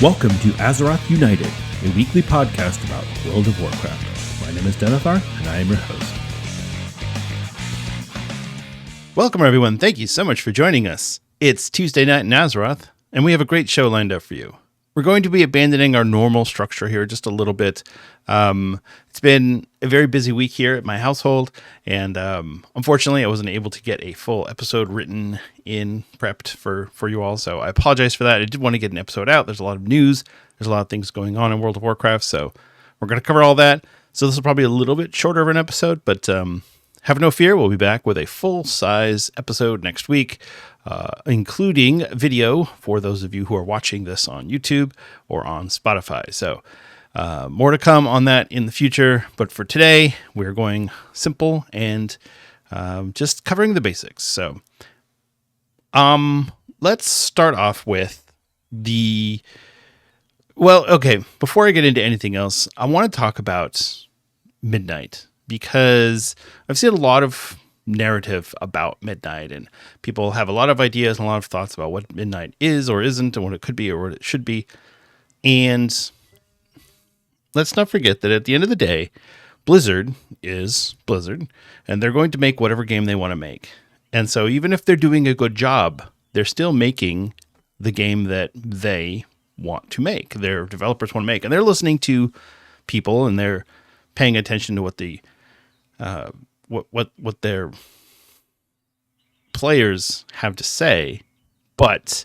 Welcome to Azeroth United, a weekly podcast about World of Warcraft. My name is Denethar, and I am your host. Welcome, everyone. Thank you so much for joining us. It's Tuesday night in Azeroth, and we have a great show lined up for you. We're going to be abandoning our normal structure here just a little bit. It's been a very busy week here at my household, and unfortunately, I wasn't able to get a full episode written in, prepped for you all, so I apologize for that. I did want to get an episode out. There's a lot of news. There's a lot of things going on in World of Warcraft, so we're going to cover all that. So this will probably be a little bit shorter of an episode, but have no fear. We'll be back with a full-size episode next week, including video for those of you who are watching this on YouTube or on Spotify. So more to come on that in the future. But for today, we're going simple and just covering the basics. So let's start off with before I get into anything else, I want to talk about Midnight, because I've seen a lot of narrative about Midnight, and people have a lot of ideas and a lot of thoughts about what Midnight is or isn't, and what it could be or what it should be. And let's not forget that at the end of the day, Blizzard is Blizzard, and they're going to make whatever game they want to make. And so even if they're doing a good job, they're still making the game that they want to make, their developers want to make. And they're listening to people, and they're paying attention to what the what their players have to say, but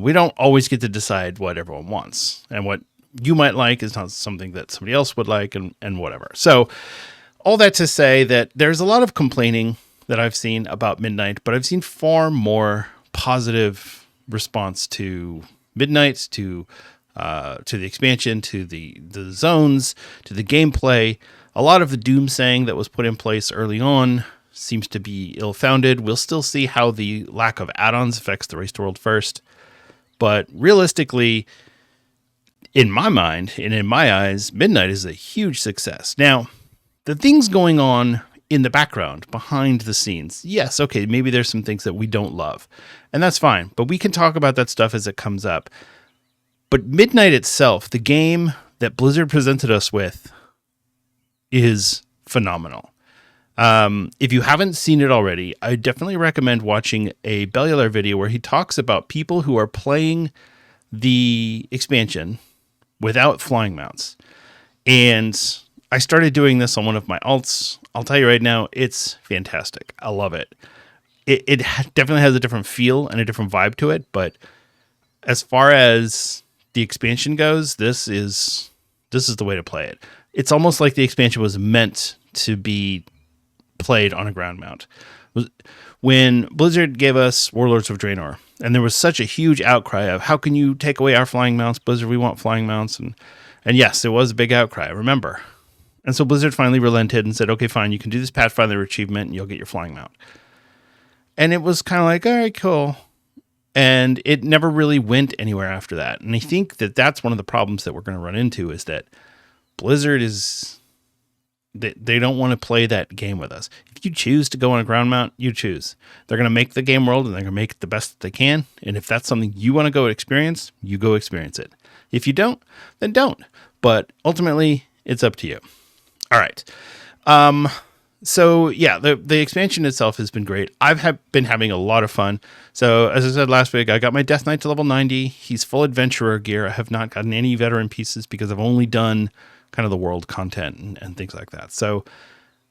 we don't always get to decide what everyone wants, and what you might like is not something that somebody else would like, and whatever. So all that to say that there's a lot of complaining that I've seen about Midnight, but I've seen far more positive response to Midnight, to the expansion, to the zones, to the gameplay. A lot of the doomsaying that was put in place early on seems to be ill-founded. We'll still see how the lack of add-ons affects the Race to World first. But realistically, in my mind and in my eyes, Midnight is a huge success. Now, the things going on in the background, behind the scenes, yes, okay, maybe there's some things that we don't love, and that's fine. But we can talk about that stuff as it comes up. But Midnight itself, the game that Blizzard presented us with, is phenomenal. If you haven't seen it already, I definitely recommend watching a Bellular video where he talks about people who are playing the expansion without flying mounts. And I started doing this on one of my alts. I'll tell you right now, it's fantastic. I love it. It definitely has a different feel and a different vibe to it, but as far as the expansion goes, this is the way to play it. It's almost like the expansion was meant to be played on a ground mount. When Blizzard gave us Warlords of Draenor, and there was such a huge outcry of, how can you take away our flying mounts, Blizzard? We want flying mounts. And yes, it was a big outcry, I remember. And so Blizzard finally relented and said, okay, fine, you can do this Pathfinder achievement and you'll get your flying mount. And it was kind of like, all right, cool. And it never really went anywhere after that. And I think that that's one of the problems that we're going to run into, is that Blizzard they don't want to play that game with us. If you choose to go on a ground mount, you choose. They're going to make the game world, and they're going to make it the best that they can. And if that's something you want to go experience, you go experience it. If you don't, then don't. But ultimately, it's up to you. All right. So yeah, the expansion itself has been great. I've been having a lot of fun. So as I said last week, I got my Death Knight to level 90. He's full adventurer gear. I have not gotten any veteran pieces because I've only done kind of the world content and things like that. So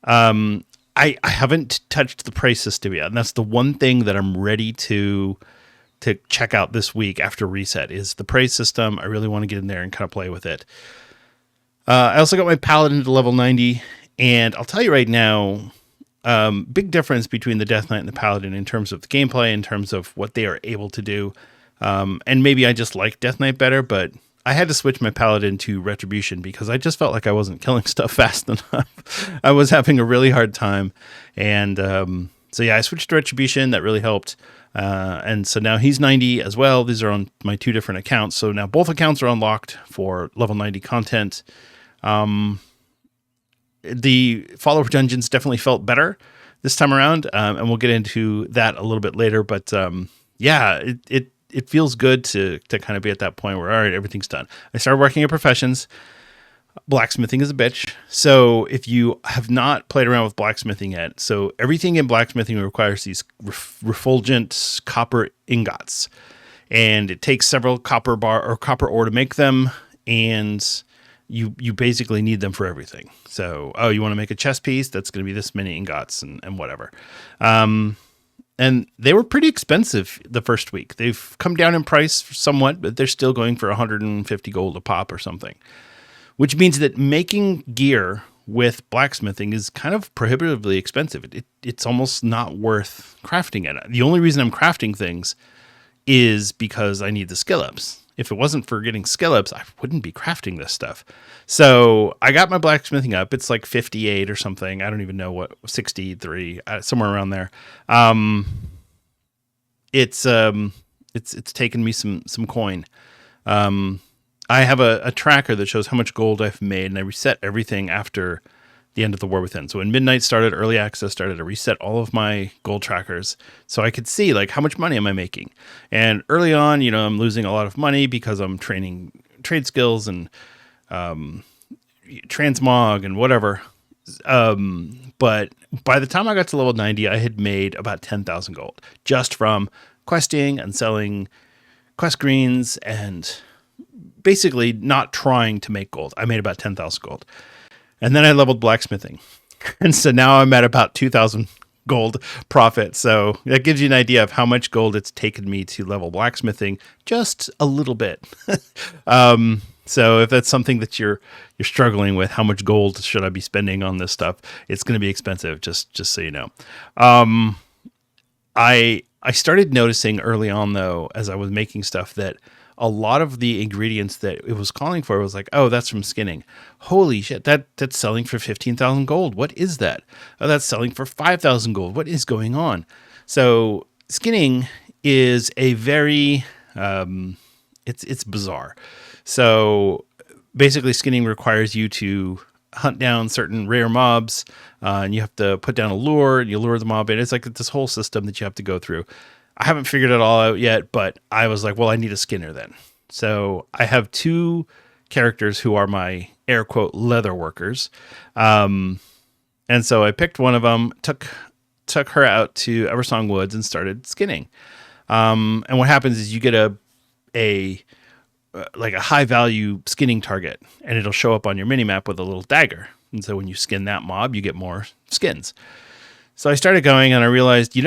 I haven't touched the price system yet, and that's the one thing that I'm ready to check out this week after reset, is the praise system. I really want to get in there and kind of play with it. I also got my Paladin to level 90, and I'll tell you right now, big difference between the Death Knight and the Paladin in terms of the gameplay, in terms of what they are able to do. And maybe I just like Death Knight better, but I had to switch my Paladin to Retribution because I just felt like I wasn't killing stuff fast enough. I was having a really hard time. And so yeah, I switched to Retribution. That really helped. And so now he's 90 as well. These are on my two different accounts. So now both accounts are unlocked for level 90 content. The follower dungeons definitely felt better this time around. And we'll get into that a little bit later. But yeah, it feels good to kind of be at that point where, all right, everything's done. I started working at professions. Blacksmithing is a bitch. So if you have not played around with blacksmithing yet, so everything in blacksmithing requires these refulgent copper ingots, and it takes several copper ore to make them, and you basically need them for everything. So, you want to make a chess piece? That's going to be this many ingots and whatever. And they were pretty expensive the first week. They've come down in price somewhat, but they're still going for 150 gold a pop or something. Which means that making gear with blacksmithing is kind of prohibitively expensive. It's almost not worth crafting it. The only reason I'm crafting things is because I need the skill ups. If it wasn't for getting skill ups, I wouldn't be crafting this stuff. So I got my blacksmithing up. It's like 58 or something. I don't even know what, 63, somewhere around there. It's taken me some coin. I have a tracker that shows how much gold I've made, and I reset everything after the end of the War Within. So when Midnight started, early access started, I reset all of my gold trackers so I could see like how much money am I making. And early on, I'm losing a lot of money because I'm training trade skills and transmog and whatever. But by the time I got to level 90, I had made about 10,000 gold just from questing and selling quest greens and basically not trying to make gold. I made about 10,000 gold. And then I leveled blacksmithing. And so now I'm at about 2,000 gold profit. So that gives you an idea of how much gold it's taken me to level blacksmithing, just a little bit. So if that's something that you're struggling with, how much gold should I be spending on this stuff? It's going to be expensive, just so you know. I started noticing early on, though, as I was making stuff, that a lot of the ingredients that it was calling for was like, oh, that's from skinning. Holy shit, that's selling for 15,000 gold. What is that? Oh, that's selling for 5,000 gold. What is going on? So skinning is a very, it's bizarre. So basically skinning requires you to hunt down certain rare mobs, and you have to put down a lure, and you lure the mob in. It's like this whole system that you have to go through. I haven't figured it all out yet, but I was like, well, I need a skinner then. So I have two characters who are my air quote leather workers. And so I picked one of them, took her out to Eversong Woods and started skinning. And what happens is you get a high value skinning target, and it'll show up on your mini map with a little dagger. And so when you skin that mob, you get more skins. So I started going and I realized,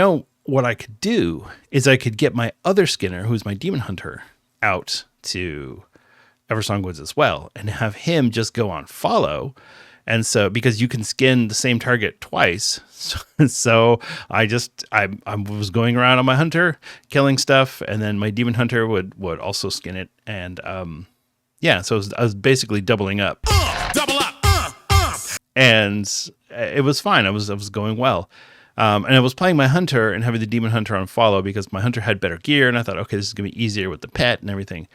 what I could do is I could get my other skinner, who's my demon hunter, out to Eversong Woods as well, and have him just go on follow. And so, because you can skin the same target twice, so I was going around on my hunter, killing stuff, and then my demon hunter would also skin it, and so I was basically doubling up, double up, and it was fine. I was going well. And I was playing my hunter and having the demon hunter on follow because my hunter had better gear, and I thought, okay, this is going to be easier with the pet and everything.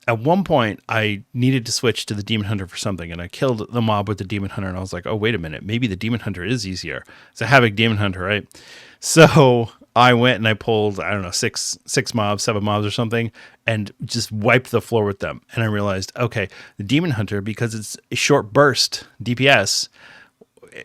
At one point, I needed to switch to the demon hunter for something, and I killed the mob with the demon hunter, and I was like, oh, wait a minute, maybe the demon hunter is easier. It's a havoc demon hunter, right? So I went and I pulled, I don't know, six mobs, 7 mobs or something, and just wiped the floor with them. And I realized, okay, the demon hunter, because it's a short burst DPS,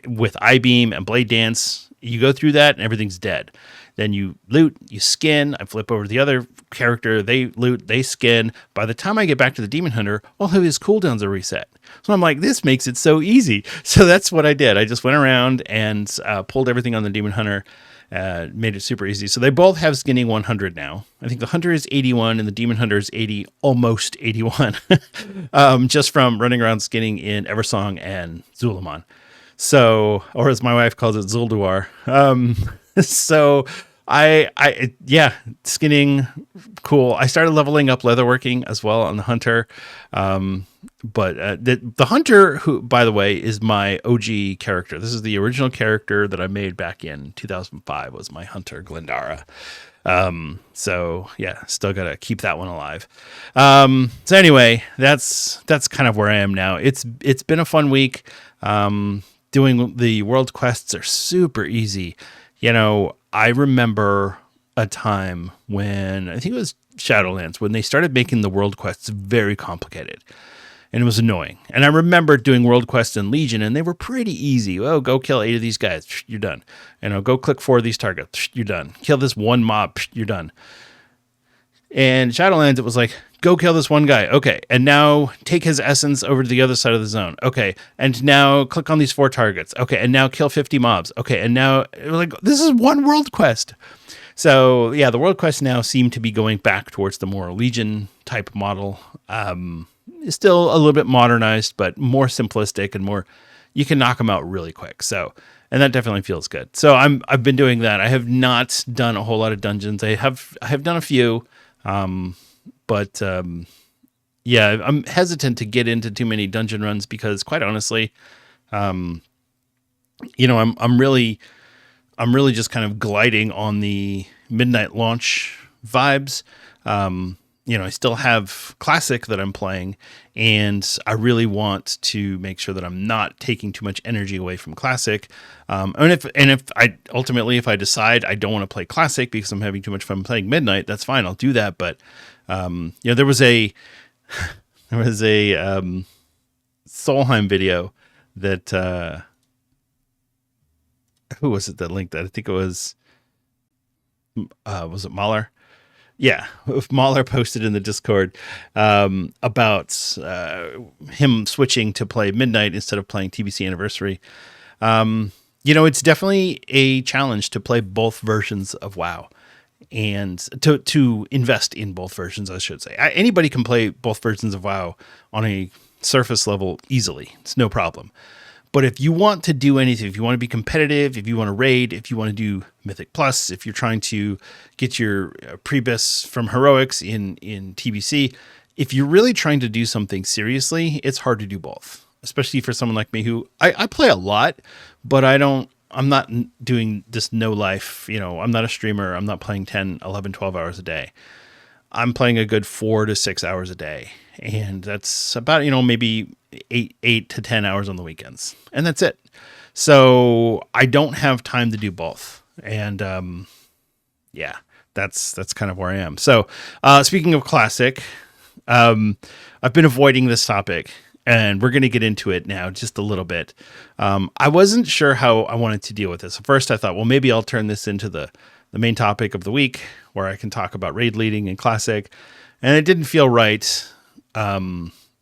with I-Beam and Blade Dance, you go through that and everything's dead. Then you loot, you skin, I flip over to the other character, they loot, they skin. By the time I get back to the Demon Hunter, all of his cooldowns are reset. So I'm like, this makes it so easy. So that's what I did. I just went around and pulled everything on the Demon Hunter, made it super easy. So they both have skinning 100 now. I think the Hunter is 81 and the Demon Hunter is 80, almost 81, just from running around skinning in Eversong and Zulaman. So, or as my wife calls it, Zulduar. So skinning, cool. I started leveling up leatherworking as well on the hunter. But the hunter, who, by the way, is my OG character. This is the original character that I made back in 2005, was my hunter, Glendara. So yeah, still got to keep that one alive. So anyway, that's kind of where I am now. It's been a fun week. Doing the world quests are super easy. I remember a time when, I think it was Shadowlands, when they started making the world quests very complicated. And it was annoying. And I remember doing world quests in Legion, and they were pretty easy. Oh, go kill 8 of these guys. You're done. Go click 4 of these targets. You're done. Kill this one mob. You're done. And Shadowlands, it was like, go kill this one guy. Okay. And now take his essence over to the other side of the zone. Okay. And now click on these 4 targets. Okay. And now kill 50 mobs. Okay. And now, like, this is one world quest. So, yeah, the world quests now seem to be going back towards the more Legion type model. It's still a little bit modernized, but more simplistic and more, you can knock them out really quick. So, and that definitely feels good. So I've been doing that. I have not done a whole lot of dungeons. I have done a few, but yeah, I'm hesitant to get into too many dungeon runs because, quite honestly, I'm really just kind of gliding on the midnight launch vibes. I still have Classic that I'm playing, and I really want to make sure that I'm not taking too much energy away from Classic. And if I decide I don't want to play Classic because I'm having too much fun playing Midnight, that's fine. I'll do that. But there was a Solheim video that who was it that linked that? I think it was it Mahler? Yeah, Mahler posted in the Discord about him switching to play Midnight instead of playing TBC Anniversary. It's definitely a challenge to play both versions of WoW and to invest in both versions, I should say. Anybody can play both versions of WoW on a surface level easily. It's no problem. But if you want to do anything, if you want to be competitive, if you want to raid, if you want to do Mythic Plus, if you're trying to get your Prebis from Heroics in TBC, if you're really trying to do something seriously, it's hard to do both, especially for someone like me who I play a lot, but I'm not doing this no life. I'm not a streamer. I'm not playing 10, 11, 12 hours a day. I'm playing a good 4 to 6 hours a day. And that's about, maybe 8 to 10 hours on the weekends. And that's it. So I don't have time to do both. And that's kind of where I am. So speaking of Classic, I've been avoiding this topic, and we're going to get into it now just a little bit. I wasn't sure how I wanted to deal with this. At first I thought, well, maybe I'll turn this into the main topic of the week where I can talk about raid leading and Classic. And it didn't feel right.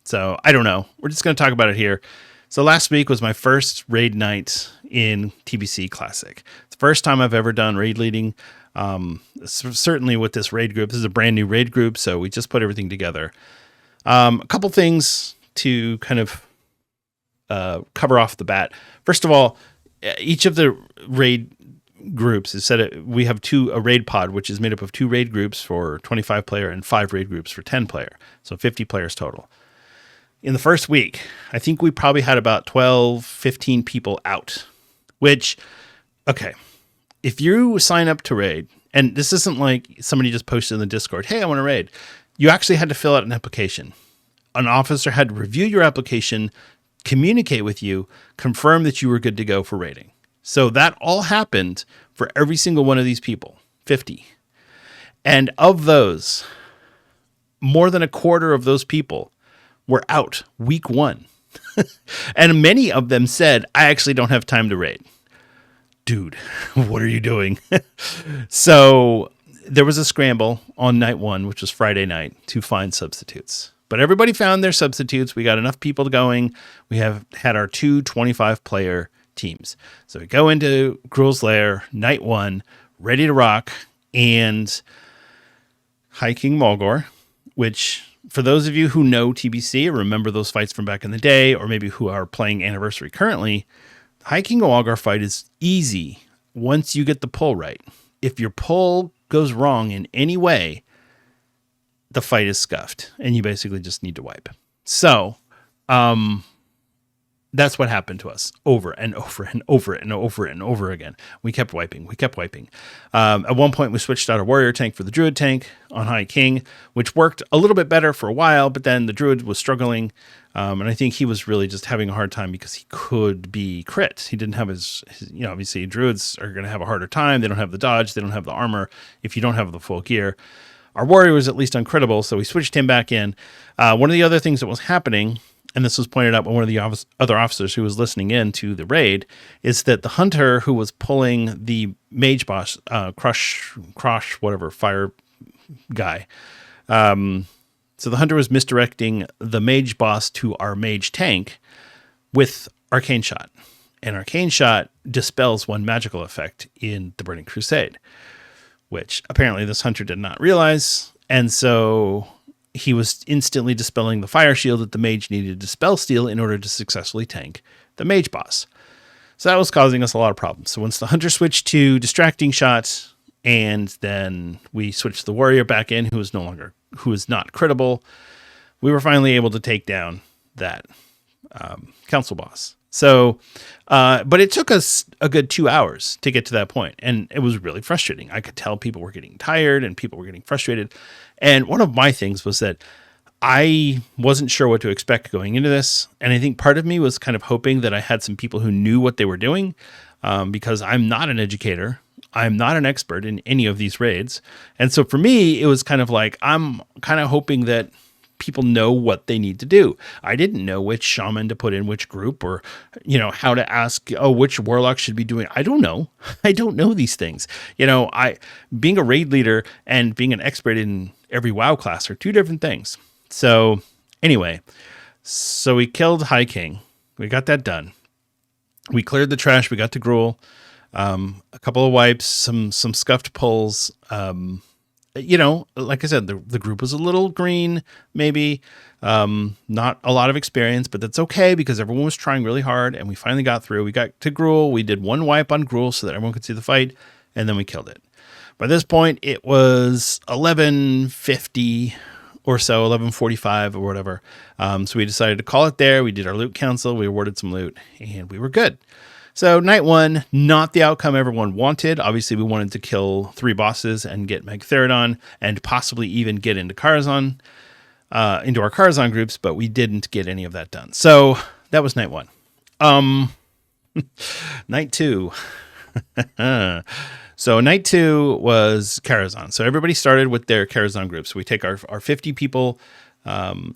So I don't know. We're just going to talk about it here. So last week was my first raid night in TBC Classic. It's the first time I've ever done raid leading. Certainly with this raid group. This is a brand new raid group, so we just put everything together. A couple things to kind of cover off the bat. First of all, each of the raid groups is we have a raid pod, which is made up of 2 raid groups for 25 player and 5 raid groups for 10 player. So 50 players total. In the first week, I think we probably had about 12, 15 people out, which, okay, if you sign up to raid, and this isn't like somebody just posted in the Discord, hey, I want to raid. You actually had to fill out an application. An officer had to review your application, communicate with you, confirm that you were good to go for raiding. So that all happened for every single one of these people, 50. And of those, more than a quarter of those people were out week 1. And many of them said, I actually don't have time to raid. Dude, what are you doing? So there was a scramble on night 1, which was Friday night, to find substitutes. But everybody found their substitutes. We got enough people going. We have had our 2 25-player teams. So we go into Gruul's Lair, night 1, ready to rock, and High King Mulgore, which, for those of you who know TBC or remember those fights from back in the day, or maybe who are playing Anniversary currently, High King Mulgore fight is easy once you get the pull right. If your pull goes wrong in any way, the fight is scuffed, and you basically just need to wipe. So, That's what happened to us over and over and over and over and over again. We kept wiping. At one point, we switched out a warrior tank for the druid tank on High King, which worked a little bit better for a while, but then the druid was struggling. And I think he was really just having a hard time because he could be crit. He didn't have his obviously druids are going to have a harder time. They don't have the dodge. They don't have the armor if you don't have the full gear. Our warrior was at least uncrittable, so we switched him back in. One of the other things that was happening, and this was pointed out by one of the other officers who was listening in to the raid, is that the hunter who was pulling the mage boss, crush, whatever, fire guy. So the hunter was misdirecting the mage boss to our mage tank with Arcane Shot. And Arcane Shot dispels one magical effect in the Burning Crusade, which apparently this hunter did not realize. And so he was instantly dispelling the fire shield that the mage needed to spell steal in order to successfully tank the mage boss. So that was causing us a lot of problems. So once the hunter switched to distracting shots, and then we switched the warrior back in, who was not crittable, we were finally able to take down that council boss. So, but it took us a good 2 hours to get to that point, and it was really frustrating. I could tell people were getting tired and people were getting frustrated. And one of my things was that I wasn't sure what to expect going into this. And I think part of me was kind of hoping that I had some people who knew what they were doing, because I'm not an educator. I'm not an expert in any of these raids. And so for me, it was kind of like, I'm kind of hoping that people know what they need to do. I didn't know which shaman to put in which group, or, how to ask, which warlock should be doing. I don't know. I don't know these things. Being a raid leader and being an expert in every WoW class are two different things. So anyway, we killed High King. We got that done. We cleared the trash. We got to Gruul. A couple of wipes, some scuffed pulls. Like I said, the group was a little green, maybe, not a lot of experience, but that's okay because everyone was trying really hard, and we finally got through. We got to Gruul. We did one wipe on Gruul so that everyone could see the fight, and then we killed it. By this point, it was 11:50 or so, 11:45 or whatever. So we decided to call it there. We did our loot council. We awarded some loot, and we were good. So night one, not the outcome everyone wanted. Obviously, we wanted to kill 3 bosses and get Magtheridon and possibly even get into Karazhan, into our Karazhan groups, but we didn't get any of that done. So that was night one. Night two. So night 2 was Karazhan. So everybody started with their Karazhan groups. We take our 50 people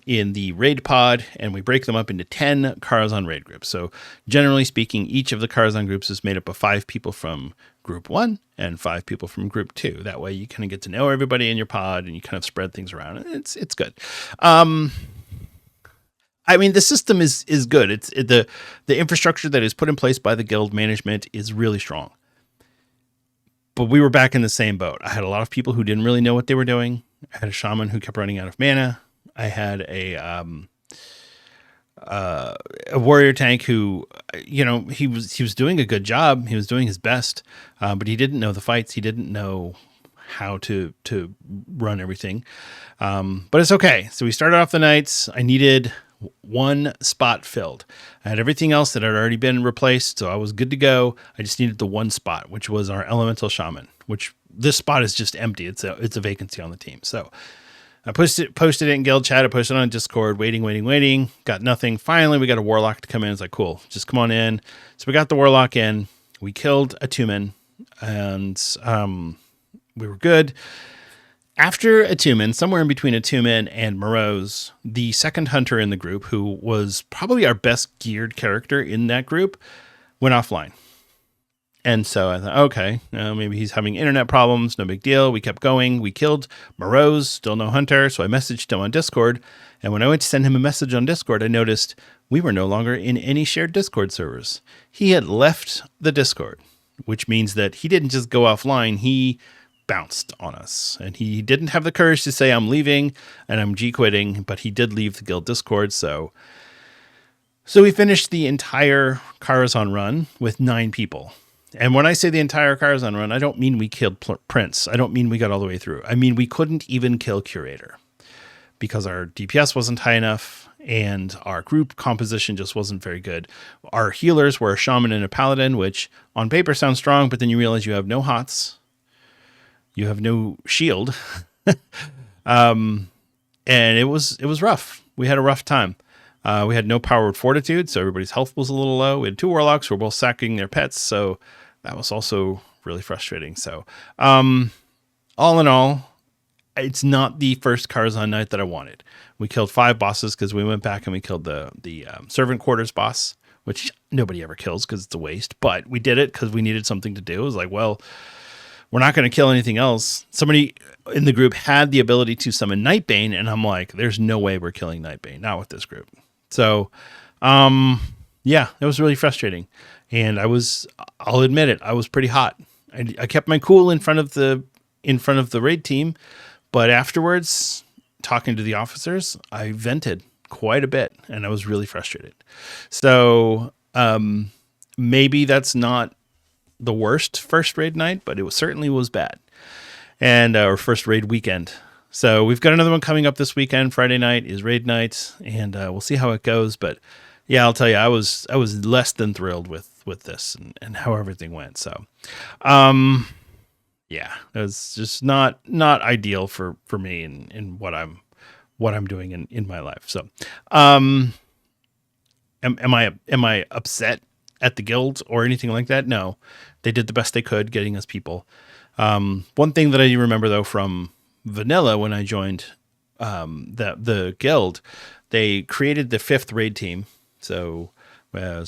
in the raid pod, and we break them up into 10 Karazhan raid groups. So generally speaking, each of the Karazhan groups is made up of 5 people from group 1 and 5 people from group 2. That way you kind of get to know everybody in your pod, and you kind of spread things around. It's good. The system is good. The infrastructure that is put in place by the guild management is really strong. But we were back in the same boat. I had a lot of people who didn't really know what they were doing. I had a shaman who kept running out of mana. I had a warrior tank who, he was doing a good job. He was doing his best, but he didn't know the fights. He didn't know how to run everything. But it's okay. So we started off the nights. I needed 1 spot filled. I had everything else that had already been replaced, so I was good to go. I just needed the 1 spot, which was our elemental shaman, which this spot is just empty. It's a vacancy on the team. So I posted it in guild chat. I posted it on Discord, waiting, got nothing. Finally, we got a warlock to come in. It's like, cool, just come on in. So we got the warlock in. We killed a 2-man, and we were good. After a 2-man, somewhere in between a 2-man and Morose, the second hunter in the group, who was probably our best geared character in that group, went offline. And so I thought, okay, maybe he's having internet problems. No big deal. We kept going. We killed Morose, still no hunter. So I messaged him on Discord. And when I went to send him a message on Discord, I noticed we were no longer in any shared Discord servers. He had left the Discord, which means that he didn't just go offline. He bounced on us, and he didn't have the courage to say I'm leaving and I'm G-quitting, but he did leave the guild Discord. So we finished the entire Karazhan run with 9 people. And when I say the entire Karazhan run, I don't mean we killed Prince. I don't mean we got all the way through. I mean we couldn't even kill Curator. because our DPS wasn't high enough and our group composition just wasn't very good. Our healers were a shaman and a paladin, which on paper sounds strong, but then you realize you have no hots, you have no shield, and it was rough. We had a rough time. We had no powered fortitude, so everybody's health was a little low. We had 2 warlocks who were both sacking their pets, so that was also really frustrating. So, all in all, it's not the first Karazhan night that I wanted. We killed 5 bosses because we went back and we killed the servant quarters boss, which nobody ever kills because it's a waste. But we did it because we needed something to do. It was like, well, we're not going to kill anything else. Somebody in the group had the ability to summon Nightbane, and I'm like, there's no way we're killing Nightbane, not with this group. So, yeah, it was really frustrating. And I'll admit it, I was pretty hot. I kept my cool in front of the raid team, but afterwards, talking to the officers, I vented quite a bit, and I was really frustrated. So, maybe that's not the worst first raid night, but it certainly was bad. And our first raid weekend. So we've got another one coming up this weekend. Friday night is raid night, and we'll see how it goes. But yeah, I'll tell you, I was less than thrilled with this and how everything went. So, yeah, it was just not ideal for me in what I'm doing in my life. So, am I upset at the guild or anything like that? No, they did the best they could getting us people. One thing that I remember though from vanilla when I joined the guild, they created the 5th raid team. So they had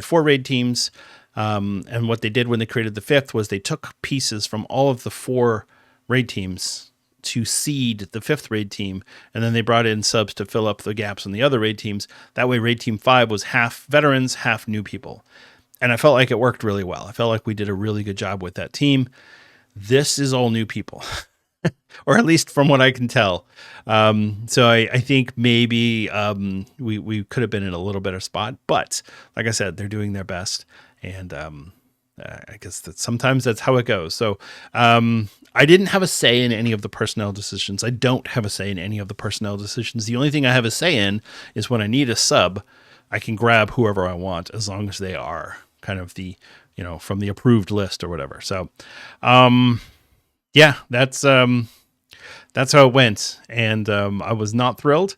4 raid teams, and what they did when they created the 5th was they took pieces from all of the 4 raid teams to seed the 5th raid team, and then they brought in subs to fill up the gaps in the other raid teams. That way raid team 5 was half veterans, half new people. And I felt like it worked really well. I felt like we did a really good job with that team. This is all new people, or at least from what I can tell. So I think maybe we could have been in a little better spot. But like I said, they're doing their best. And I guess that sometimes that's how it goes. So I didn't have a say in any of the personnel decisions. I don't have a say in any of the personnel decisions. The only thing I have a say in is when I need a sub, I can grab whoever I want as long as they are kind of the, from the approved list or whatever. So, yeah, that's how it went. And I was not thrilled.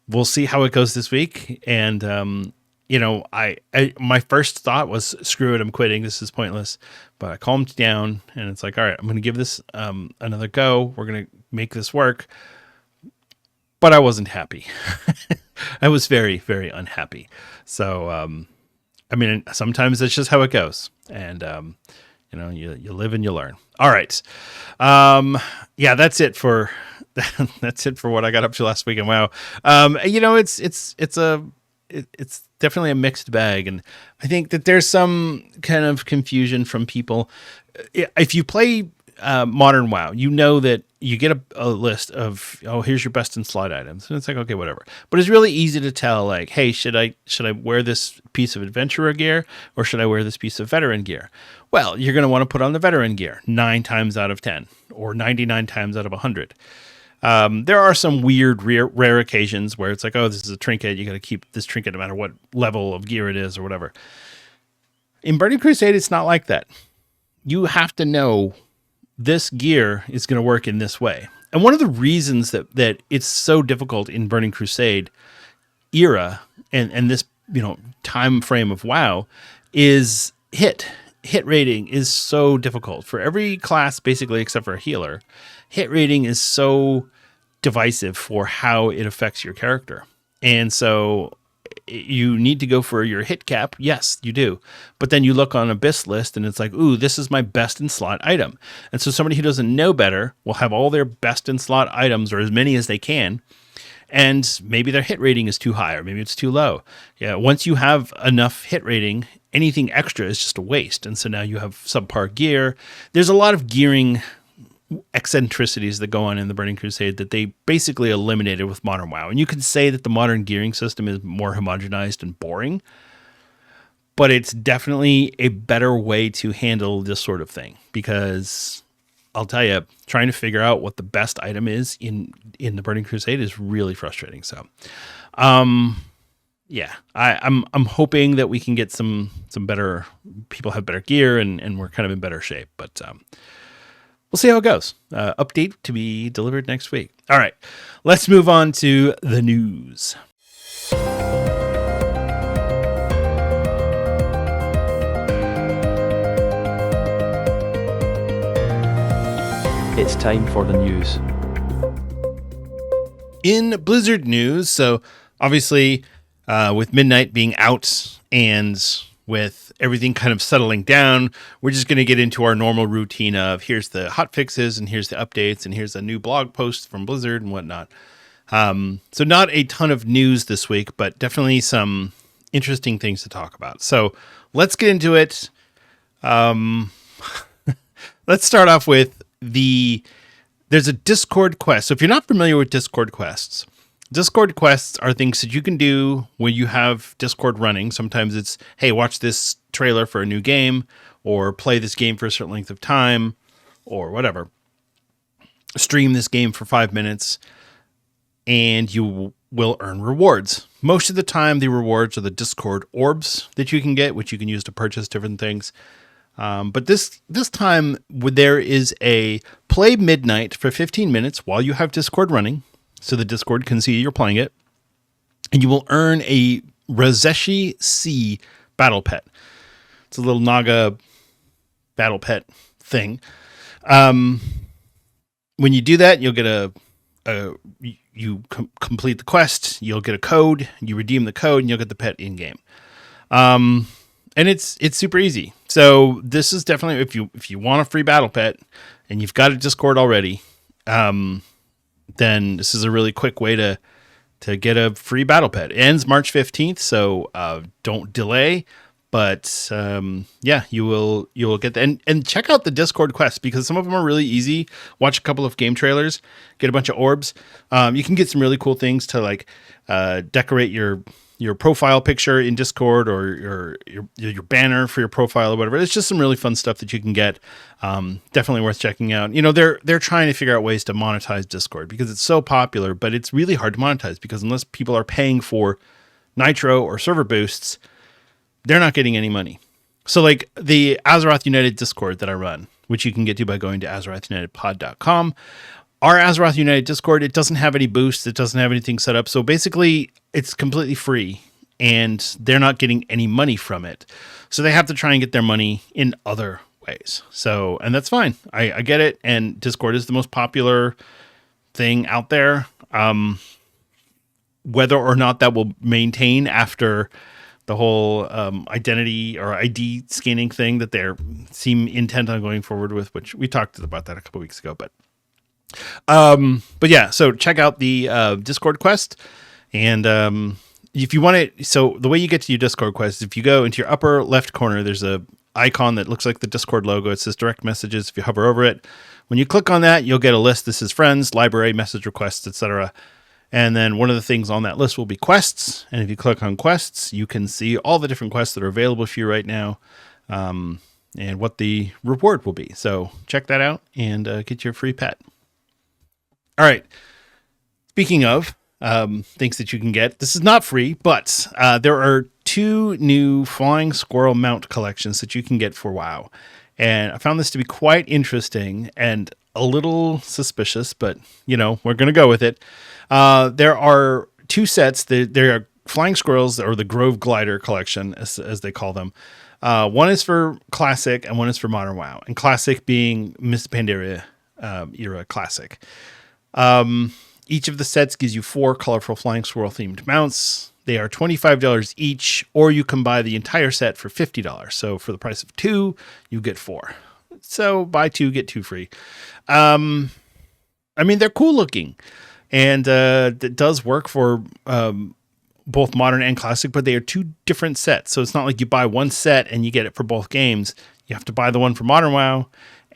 We'll see how it goes this week. And, my first thought was, screw it, I'm quitting. This is pointless. But I calmed down and it's like, all right, I'm going to give this another go. We're going to make this work. But I wasn't happy. I was very, very unhappy. So, sometimes that's just how it goes. And, you live and you learn. All right. Yeah, that's it for what I got up to last week. And wow. It's definitely a mixed bag. And I think that there's some kind of confusion from people. If you play modern WoW, you know that you get a list of, here's your best in slot items. And it's like, okay, whatever. But it's really easy to tell, like, hey, should I wear this piece of adventurer gear or should I wear this piece of veteran gear? Well, you're going to want to put on the veteran gear 9 times out of 10 or 99 times out of 100. There are some weird rare occasions where it's like, oh, this is a trinket. You got to keep this trinket no matter what level of gear it is or whatever. In Burning Crusade, it's not like that. You have to know this gear is going to work in this way. And one of the reasons that it's so difficult in Burning Crusade era and this, time frame of WoW is hit rating is so difficult for every class, basically, except for a healer. Hit rating is so divisive for how it affects your character. And so you need to go for your hit cap. Yes, you do. But then you look on Abyss list and it's like, ooh, this is my best in slot item. And so somebody who doesn't know better will have all their best in slot items or as many as they can. And maybe their hit rating is too high or maybe it's too low. Yeah. Once you have enough hit rating, anything extra is just a waste. And so now you have subpar gear. There's a lot of gearing eccentricities that go on in the Burning Crusade that they basically eliminated with modern WoW. And you could say that the modern gearing system is more homogenized and boring, but it's definitely a better way to handle this sort of thing because I'll tell you, trying to figure out what the best item is in the Burning Crusade is really frustrating. So, yeah, I'm hoping that we can get some better people have better gear and we're kind of in better shape. But we'll see how it goes. Update to be delivered next week. All right, let's move on to the news. It's time for the news. In Blizzard news, so obviously with Midnight being out and with everything kind of settling down, we're just going to get into our normal routine of here's the hotfixes and here's the updates and here's a new blog post from Blizzard and whatnot. So not a ton of news this week, but definitely some interesting things to talk about. So let's get into it. Let's start off with there's a Discord quest. So if you're not familiar with Discord quests are things that you can do when you have Discord running. Sometimes it's, hey, watch this trailer for a new game or play this game for a certain length of time or whatever. Stream this game for 5 minutes and you will earn rewards. Most of the time, the rewards are the Discord orbs that you can get, which you can use to purchase different things. But this time, there is a play Midnight for 15 minutes while you have Discord running, so the Discord can see you're playing it, and you will earn a Razeshi C battle pet. It's a little Naga battle pet thing. When you do that, you'll get complete the quest, you'll get a code, you redeem the code, and you'll get the pet in-game. And it's super easy. So this is definitely, if you want a free battle pet and you've got a Discord already, then this is a really quick way to get a free battle pet. It ends March 15th, so don't delay. But yeah, you will get that. And check out the Discord quests because some of them are really easy. Watch a couple of game trailers, get a bunch of orbs. You can get some really cool things to like decorate your profile picture in Discord or your banner for your profile or whatever. It's just some really fun stuff that you can get. Definitely worth checking out. You know, they're trying to figure out ways to monetize Discord because it's so popular, but it's really hard to monetize because unless people are paying for Nitro or server boosts, they're not getting any money. So like the Azeroth United Discord that I run, which you can get to by going to AzerothUnitedPod.com. Our Azeroth United Discord, it doesn't have any boosts. It doesn't have anything set up. So basically, it's completely free, and they're not getting any money from it. So they have to try and get their money in other ways. So, and that's fine. I get it. And Discord is the most popular thing out there. Whether or not that will maintain after the whole identity or ID scanning thing that they seem intent on going forward with, which we talked about that a couple weeks ago, but yeah, so check out the Discord quest, and if you want it, so the way you get to your Discord quest is if you go into your upper left corner, there's a icon that looks like the Discord logo. It says direct messages. If you hover over it, when you click on that, you'll get a list. This is friends, library, message requests, etc. And then one of the things on that list will be quests. And if you click on quests, you can see all the different quests that are available for you right now, and what the reward will be. So check that out and get your free pet. All right. Speaking of things that you can get, this is not free, but there are 2 new Flying Squirrel mount collections that you can get for WoW. And I found this to be quite interesting and a little suspicious, but, you know, we're going to go with it. There are 2 sets. There are Flying Squirrels, or the Grove Glider collection, as they call them. One is for Classic and one is for Modern WoW. And Classic being Miss Pandaria era Classic. Each of the sets gives you 4 colorful Flying Squirrel themed mounts. They are $25 each, or you can buy the entire set for $50. So for the price of 2, you get 4. So buy 2, get 2 free. I mean, they're cool looking, and it does work for both modern and classic, but they are 2 different sets. So it's not like you buy one set and you get it for both games. You have to buy the one for Modern WoW,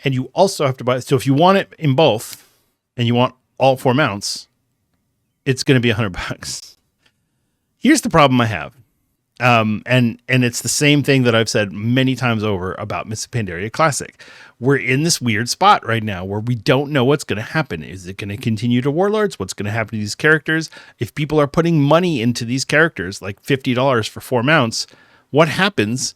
and you also have to buy. So if you want it in both, and you want all 4 mounts, it's going to be $100. Here's the problem I have. And it's the same thing that I've said many times over about Mists of Pandaria Classic. We're in this weird spot right now where we don't know what's going to happen. Is it going to continue to Warlords? What's going to happen to these characters? If people are putting money into these characters, like $50 for 4 mounts, what happens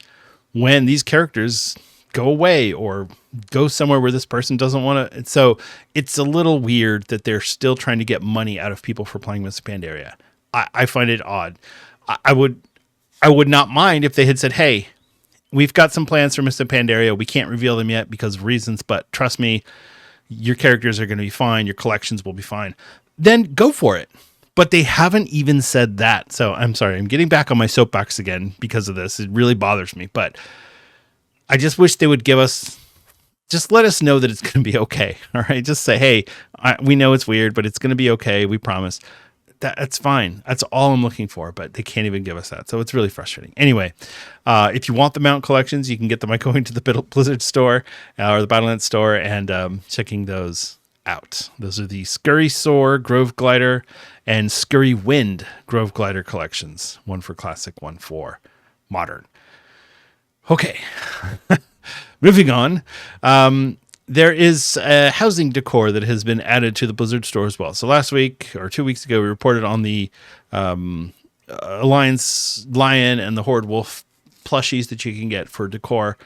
when these characters go away or go somewhere where this person doesn't want to? So it's a little weird that they're still trying to get money out of people for playing Mists of Pandaria. I find it odd. I would not mind if they had said, hey, we've got some plans for Mists of Pandaria. We can't reveal them yet because of reasons, but trust me, your characters are going to be fine. Your collections will be fine. Then go for it. But they haven't even said that. So I'm sorry. I'm getting back on my soapbox again because of this. It really bothers me. But I just wish they would just let us know that it's going to be okay. All right. Just say, hey, we know it's weird, but it's going to be okay. We promise. That's fine. That's all I'm looking for, but they can't even give us that. So it's really frustrating. Anyway, if you want the mount collections, you can get them by going to the Blizzard store or the Battle.net store and checking those out. Those are the Scurry Soar, Grove Glider, and Scurry Wind Grove Glider collections. One for Classic, one for Modern. Okay. Moving on. There is a housing decor that has been added to the Blizzard store as well. So last week or 2 weeks ago, we reported on the Alliance Lion and the Horde Wolf plushies that you can get for decor.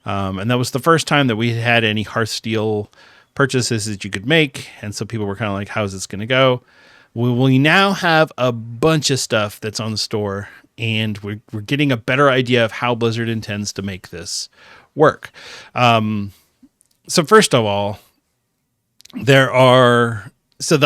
And that was the first time that we had any Hearthsteel purchases that you could make. And so people were kind of like, how's this going to go? We now have a bunch of stuff that's on the store, and we're getting a better idea of how Blizzard intends to make this work. So first of all, the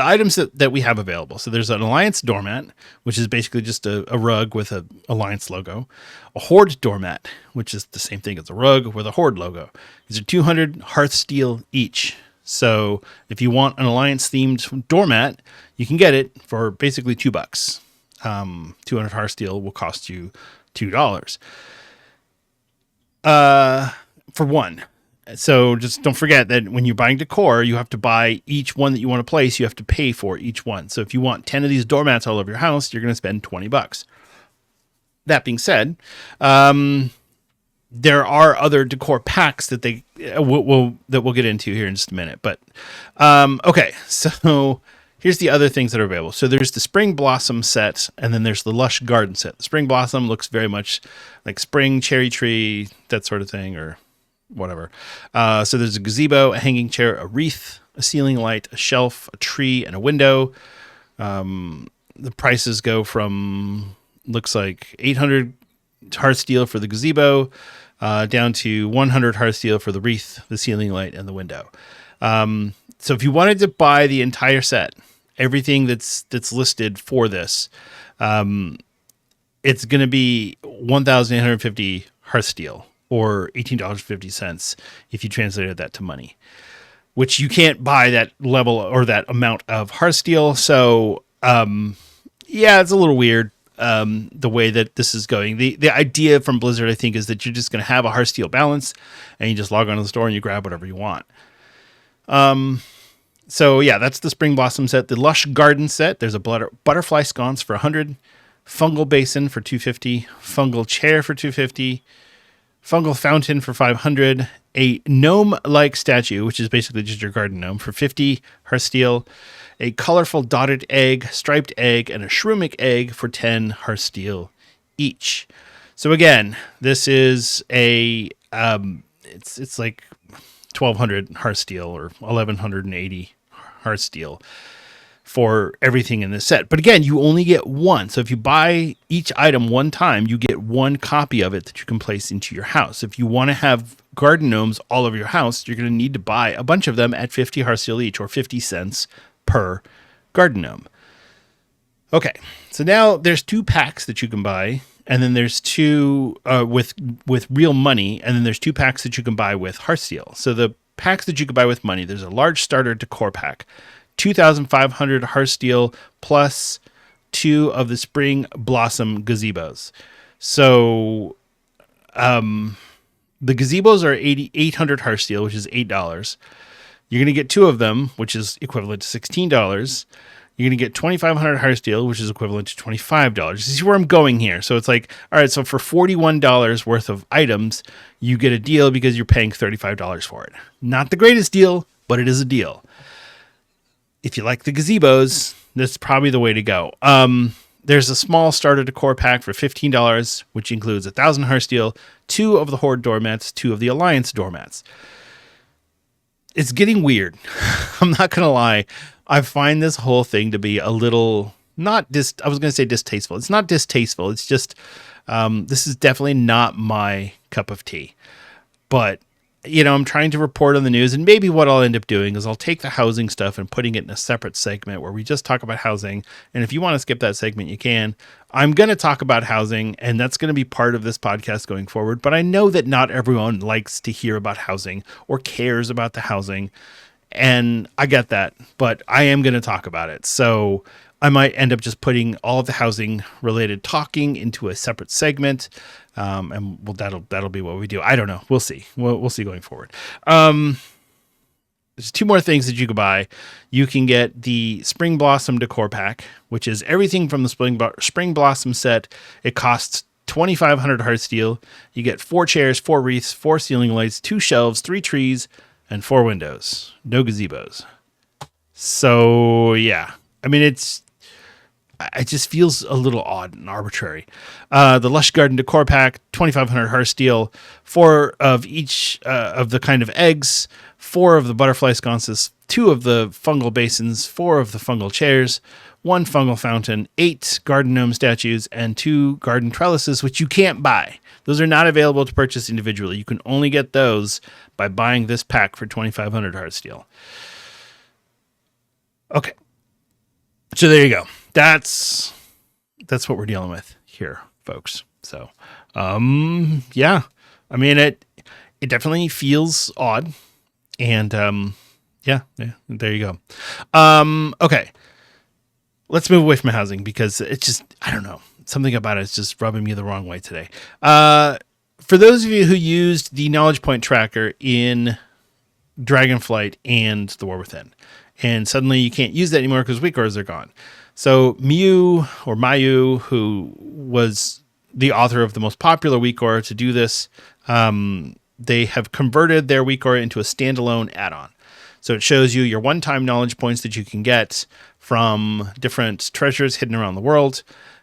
items that we have available. So there's an Alliance doormat, which is basically just a rug with a Alliance logo. A Horde doormat, which is the same thing as a rug with a Horde logo. These are 200 Hearthsteel each. So if you want an Alliance themed doormat, you can get it for basically $2. 200 Hearthsteel will cost you $2 for one. So just don't forget that when you're buying decor, you have to buy each one that you want to place. You have to pay for each one. So if you want 10 of these doormats all over your house, you're going to spend $20. That being said, there are other decor packs that we'll get into here in just a minute. But okay, so here's the other things that are available. So there's the Spring Blossom set, and then there's the Lush Garden set. The Spring Blossom looks very much like spring, cherry tree, that sort of thing, or whatever. So there's a gazebo, a hanging chair, a wreath, a ceiling light, a shelf, a tree, and a window. The prices go from, looks like 800 Hearthsteel for the gazebo, down to 100 Hearthsteel for the wreath, the ceiling light, and the window. So if you wanted to buy the entire set, everything that's listed for this, it's going to be 1,850 Hearthsteel, or $18.50 if you translated that to money, which you can't buy that level or that amount of Hearthsteel. So, yeah, it's a little weird the way that this is going. The idea from Blizzard, I think, is that you're just going to have a Hearthsteel balance, and you just log onto the store and you grab whatever you want. So, yeah, that's the Spring Blossom set. The Lush Garden set, there's a butterfly sconce for 100, fungal basin for 250, fungal chair for 250, fungal fountain for 500, a gnome-like statue, which is basically just your garden gnome, for 50 Hearthsteel, a colorful dotted egg, striped egg, and a shroomic egg for 10 Hearthsteel each. So again, this is a it's like 1,200 Hearthsteel or 1,180 Hearthsteel for everything in this set. But again, you only get one. So if you buy each item one time, you get one copy of it that you can place into your house. If you want to have garden gnomes all over your house, you're going to need to buy a bunch of them at 50 Hearthsteel each, or 50 cents per garden gnome. Okay, so now there's 2 packs that you can buy, and then there's 2 with real money, and then there's 2 packs that you can buy with Hearthsteel. So the packs that you can buy with money, there's a large starter decor pack, 2,500 Hearthsteel plus 2 of the Spring Blossom gazebos. So the gazebos are 800 Hearthsteel, which is $8. You're going to get 2 of them, which is equivalent to $16. you're going to get 2,500 Heartsteel, which is equivalent to $25. You see where I'm going here. So it's like, all right, so for $41 worth of items, you get a deal because you're paying $35 for it. Not the greatest deal, but it is a deal. If you like the gazebos, that's probably the way to go. There's a small starter decor pack for $15, which includes 1,000 Heartsteel, 2 of the Horde doormats, 2 of the Alliance doormats. It's getting weird. I'm not going to lie. I find this whole thing to be a little I was going to say distasteful. It's not distasteful. It's just, this is definitely not my cup of tea. But, I'm trying to report on the news, and maybe what I'll end up doing is I'll take the housing stuff and putting it in a separate segment where we just talk about housing. And if you want to skip that segment, you can. I'm going to talk about housing, and that's going to be part of this podcast going forward. But I know that not everyone likes to hear about housing or cares about the housing. And I get that, but I am going to talk about it. So I might end up just putting all of the housing related talking into a separate segment. And that'll be what we do. I don't know. We'll see. We'll see going forward. There's 2 more things that you can buy. You can get the Spring Blossom decor pack, which is everything from the Spring Blossom set. It costs 2,500 Heartsteel. You get 4 chairs, 4 wreaths, 4 ceiling lights, 2 shelves, 3 trees, and 4 windows. No gazebos. So yeah, I mean, it just feels a little odd and arbitrary. The Lush Garden Decor Pack, 2,500 Heartsteel, 4 of each of the kind of eggs, 4 of the butterfly sconces, 2 of the fungal basins, 4 of the fungal chairs, 1 fungal fountain, 8 garden gnome statues, and 2 garden trellises, which you can't buy. Those are not available to purchase individually. You can only get those by buying this pack for 2,500 Heartsteel. Okay. So there you go. That's what we're dealing with here, folks. So, yeah, I mean, it definitely feels odd, and, yeah, there you go. Okay, let's move away from housing because it's just, I don't know, something about it is just rubbing me the wrong way today. For those of you who used the knowledge point tracker in Dragonflight and the War Within, and suddenly you can't use that anymore because weak orders are gone. So Mayu, who was the author of the most popular weak aura to do this, they have converted their weak aura into a standalone add-on. So it shows you your one-time knowledge points that you can get from different treasures hidden around the world,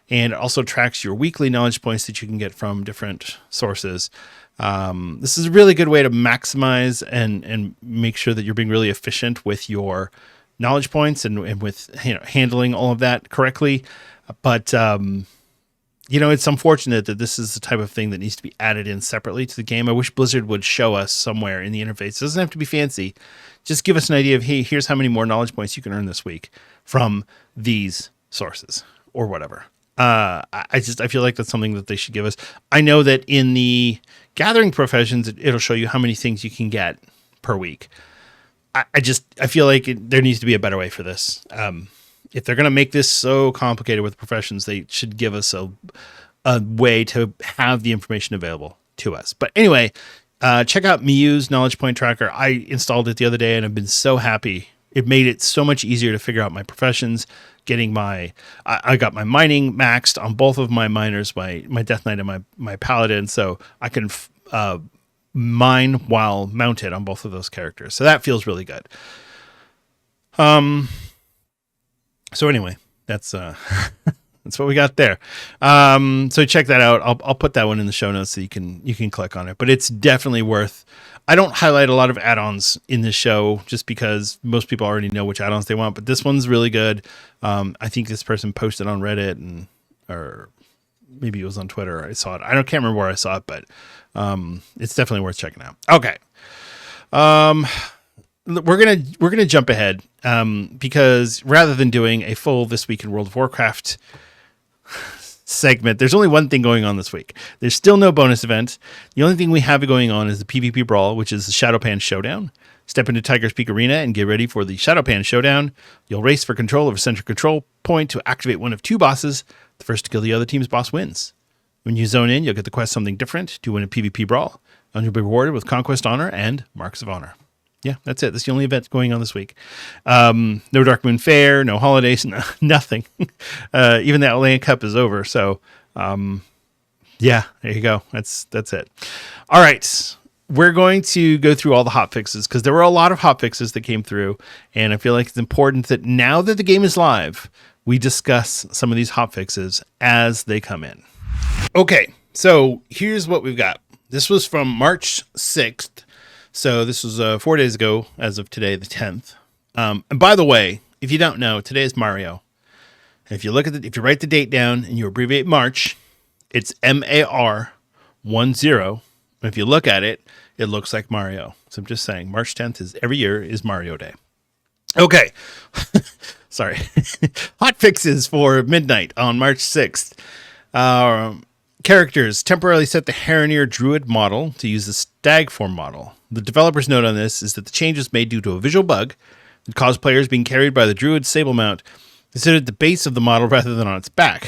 and it also tracks your weekly knowledge points that you can get from different sources. This is a really good way to maximize and make sure that you're being really efficient with your knowledge points and with handling all of that correctly. But it's unfortunate that this is the type of thing that needs to be added in separately to the game. I wish Blizzard would show us somewhere in the interface. It doesn't have to be fancy. Just give us an idea of, hey, here's how many more knowledge points you can earn this week from these sources or whatever. I feel like that's something that they should give us. I know that in the gathering professions, it'll show you how many things you can get per week. I feel like there needs to be a better way for this. If they're going to make this so complicated with professions, they should give us a way to have the information available to us. But anyway, check out Miyu's knowledge point tracker. I installed it the other day and I've been so happy. It made it so much easier to figure out my professions, I got my mining maxed on both of my miners, my Death Knight and my Paladin. So I can, mine while mounted on both of those characters. So that feels really good. So anyway, that's that's what we got there. So check that out. I'll put that one in the show notes so you can click on it, but it's definitely worth. I don't highlight a lot of add-ons in this show just because most people already know which add-ons they want, but this one's really good. I think this person posted on Reddit or maybe it was on Twitter. I saw it. I can't remember where I saw it, but it's definitely worth checking out. Okay. We're gonna jump ahead because rather than doing a full This Week in World of Warcraft segment, there's only one thing going on this week. There's still no bonus event. The only thing we have going on is the PvP Brawl, which is the Shadowpan Showdown. Step into Tiger's Peak Arena and get ready for the Shadowpan Showdown. You'll race for control of a central control point to activate one of 2 bosses. The first to kill the other team's boss wins. When you zone in, you'll get the quest Something Different to win a PvP Brawl, and you'll be rewarded with Conquest Honor and Marks of Honor. Yeah, that's it. That's the only event going on this week. No Dark Moon Fair, no holidays, nothing. Even the Outland Cup is over. So, yeah, there you go. That's it. All right. We're going to go through all the hotfixes because there were a lot of hotfixes that came through. And I feel like it's important that now that the game is live, we discuss some of these hotfixes as they come in. Okay, so here's what we've got. This was from March 6th. So this was 4 days ago as of today, the 10th. And by the way, if you don't know, today is Mario. And if you write the date down and you abbreviate March, it's MAR10. And if you look at it, it looks like Mario. So I'm just saying, March 10th every year is Mario Day. Okay. Sorry. Hotfixes for Midnight on March 6th. Characters temporarily set the Harroneer Druid model to use the Stag form model. The developer's note on this is that the change was made due to a visual bug that caused players being carried by the Druid sable mount to sit at the base of the model rather than on its back.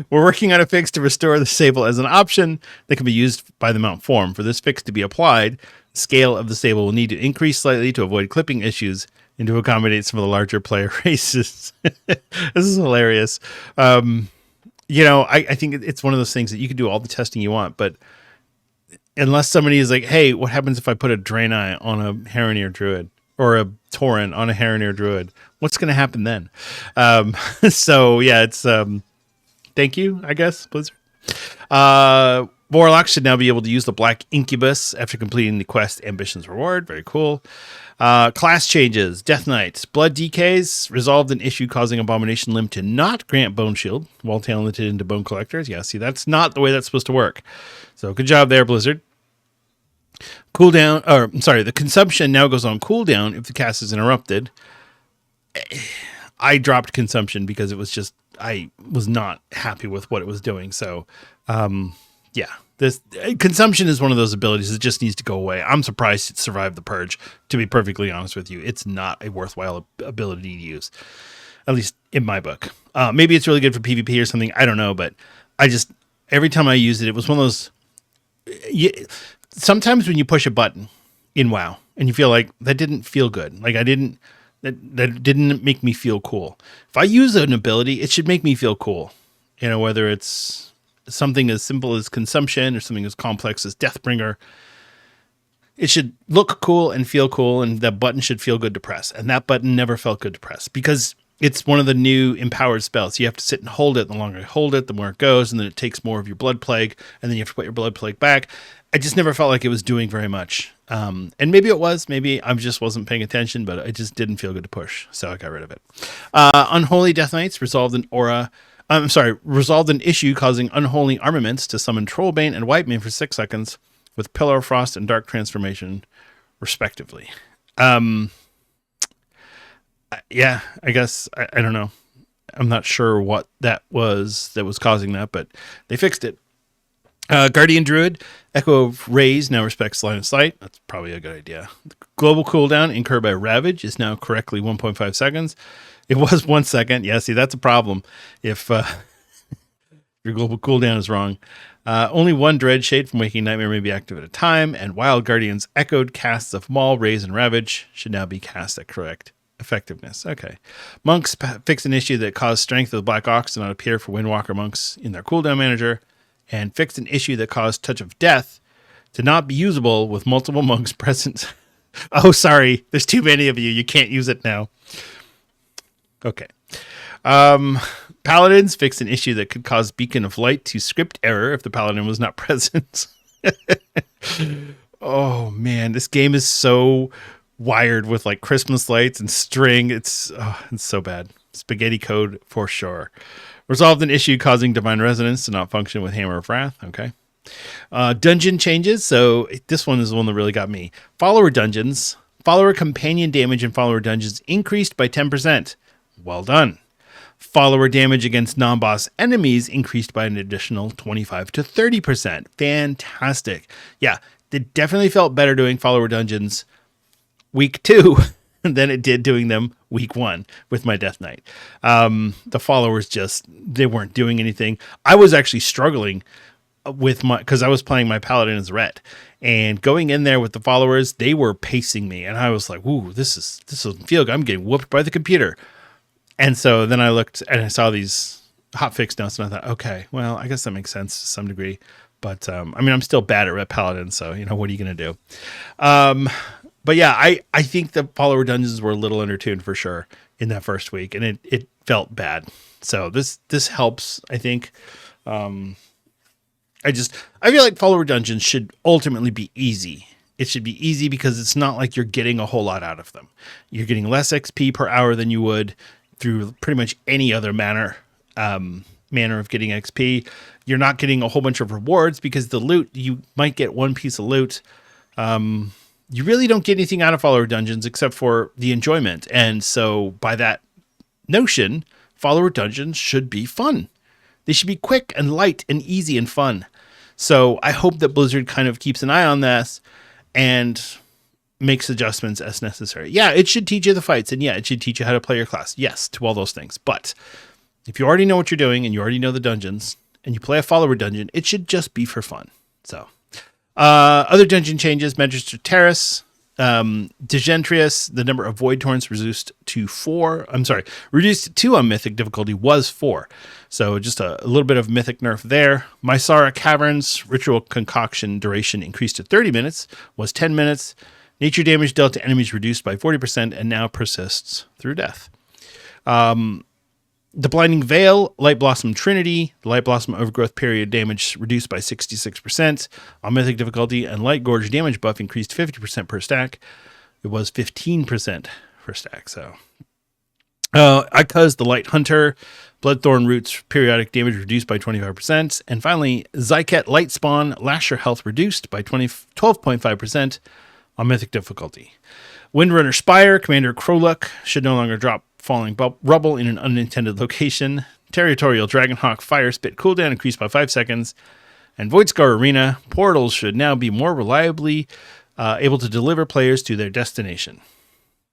We're working on a fix to restore the sable as an option that can be used by the mount form. For this fix to be applied, the scale of the sable will need to increase slightly to avoid clipping issues and to accommodate some of the larger player races. This is hilarious. I think it's one of those things that you can do all the testing you want, but unless somebody is like, hey, what happens if I put a Draenei on a Harroneer Druid or a Tauren on a Harroneer Druid? What's going to happen then? So yeah, it's thank you, I guess, Blizzard. Warlocks should now be able to use the Black Incubus after completing the quest Ambitions Reward. Very cool. Class changes. Death Knight. Blood decays resolved an issue causing Abomination Limb to not grant Bone Shield while talented into Bone Collectors. Yeah, see, that's not the way that's supposed to work. So good job there, Blizzard. The consumption now goes on cooldown if the cast is interrupted. I dropped consumption because I was not happy with what it was doing. So, yeah, this consumption is one of those abilities that just needs to go away. I'm surprised it survived the purge, to be perfectly honest with you. It's not a worthwhile ability to use, at least in my book. Maybe it's really good for PvP or something. I don't know, but every time I used it, it was one of those, sometimes when you push a button in WoW and you feel like that didn't feel good. Like that didn't make me feel cool. If I use an ability, it should make me feel cool. Whether it's something as simple as consumption or something as complex as Deathbringer, it should look cool and feel cool, and that button should feel good to press. And that button never felt good to press because it's one of the new empowered spells. You have to sit and hold it. The longer you hold it, the more it goes, and then it takes more of your blood plague, and then you have to put your blood plague back. I just never felt like it was doing very much. And maybe it was. Maybe I just wasn't paying attention, but it just didn't feel good to push, so I got rid of it. Unholy Death Knights resolved an issue causing unholy armaments to summon Trollbane and Whitemane for 6 seconds with Pillar of Frost and Dark Transformation, respectively. Yeah, I guess, I don't know. I'm not sure what that was causing that, but they fixed it. Guardian Druid, Echo of Rays now respects line of sight. That's probably a good idea. The global cooldown incurred by Ravage is now correctly 1.5 seconds. It was 1 second. Yeah, see, that's a problem if your global cooldown is wrong. Only one Dread Shade from Waking Nightmare may be active at a time, and Wild Guardian's echoed casts of Maul, Raise, and Ravage should now be cast at correct effectiveness. Okay. Monks fixed an issue that caused Strength of the Black Ox to not appear for Windwalker monks in their cooldown manager, and fixed an issue that caused Touch of Death to not be usable with multiple monks present. Oh, sorry. There's too many of you. You can't use it now. Okay. Paladins fixed an issue that could cause Beacon of Light to script error if the Paladin was not present. Oh, man. This game is so wired with like Christmas lights and string. It's so bad. Spaghetti code for sure. Resolved an issue causing Divine Resonance to not function with Hammer of Wrath. Okay. Dungeon changes. So this one is the one that really got me. Follower dungeons. Follower companion damage in follower dungeons increased by 10%. Well done. Follower damage against non-boss enemies increased by an additional 25 to 30%. Fantastic. Yeah, it definitely felt better doing follower dungeons week 2 than it did doing them week 1 with my Death Knight. The followers they weren't doing anything. I was actually struggling because I was playing my paladin as red, and going in there with the followers, they were pacing me, and I was like, "Ooh, this doesn't feel good. I'm getting whooped by the computer." And so then I looked and I saw these hotfix notes, and I thought, okay, well, I guess that makes sense to some degree. But I mean, I'm still bad at red paladin, so what are you going to do? But yeah, I think the follower dungeons were a little undertuned for sure in that first week, and it felt bad. So this helps, I think. I feel like follower dungeons should ultimately be easy. It should be easy because it's not like you're getting a whole lot out of them. You're getting less XP per hour than you would through pretty much any other manner of getting XP. You're not getting a whole bunch of rewards because the loot, you might get one piece of loot. You really don't get anything out of follower dungeons except for the enjoyment. And so by that notion, follower dungeons should be fun. They should be quick and light and easy and fun. So I hope that Blizzard kind of keeps an eye on this and makes adjustments as necessary. Yeah, it should teach you the fights, and yeah, it should teach you how to play your class. Yes, to all those things. But if you already know what you're doing and you already know the dungeons and you play a follower dungeon, it should just be for fun. So other dungeon changes: Magister Terrace, Degentrius, the number of Void Torrents reduced to 2 on Mythic difficulty was 4. So just a little bit of Mythic nerf there. Mysara Caverns, Ritual Concoction duration increased to 30 minutes, was 10 minutes. Nature damage dealt to enemies reduced by 40% and now persists through death. The Blinding Veil, Light Blossom Trinity, the Light Blossom Overgrowth period damage reduced by 66% on Mythic difficulty, and Light Gorge damage buff increased 50% per stack. It was 15% per stack. So, Ika's the Light Hunter, Bloodthorn Roots periodic damage reduced by 25%, and finally Zyket Light Spawn, Lasher health reduced by 12.5% on Mythic difficulty. Windrunner Spire, Commander Kroluk should no longer drop falling rubble in an unintended location. Territorial Dragonhawk Fire Spit cooldown increased by 5 seconds. And Voidscar Arena, portals should now be more reliably able to deliver players to their destination.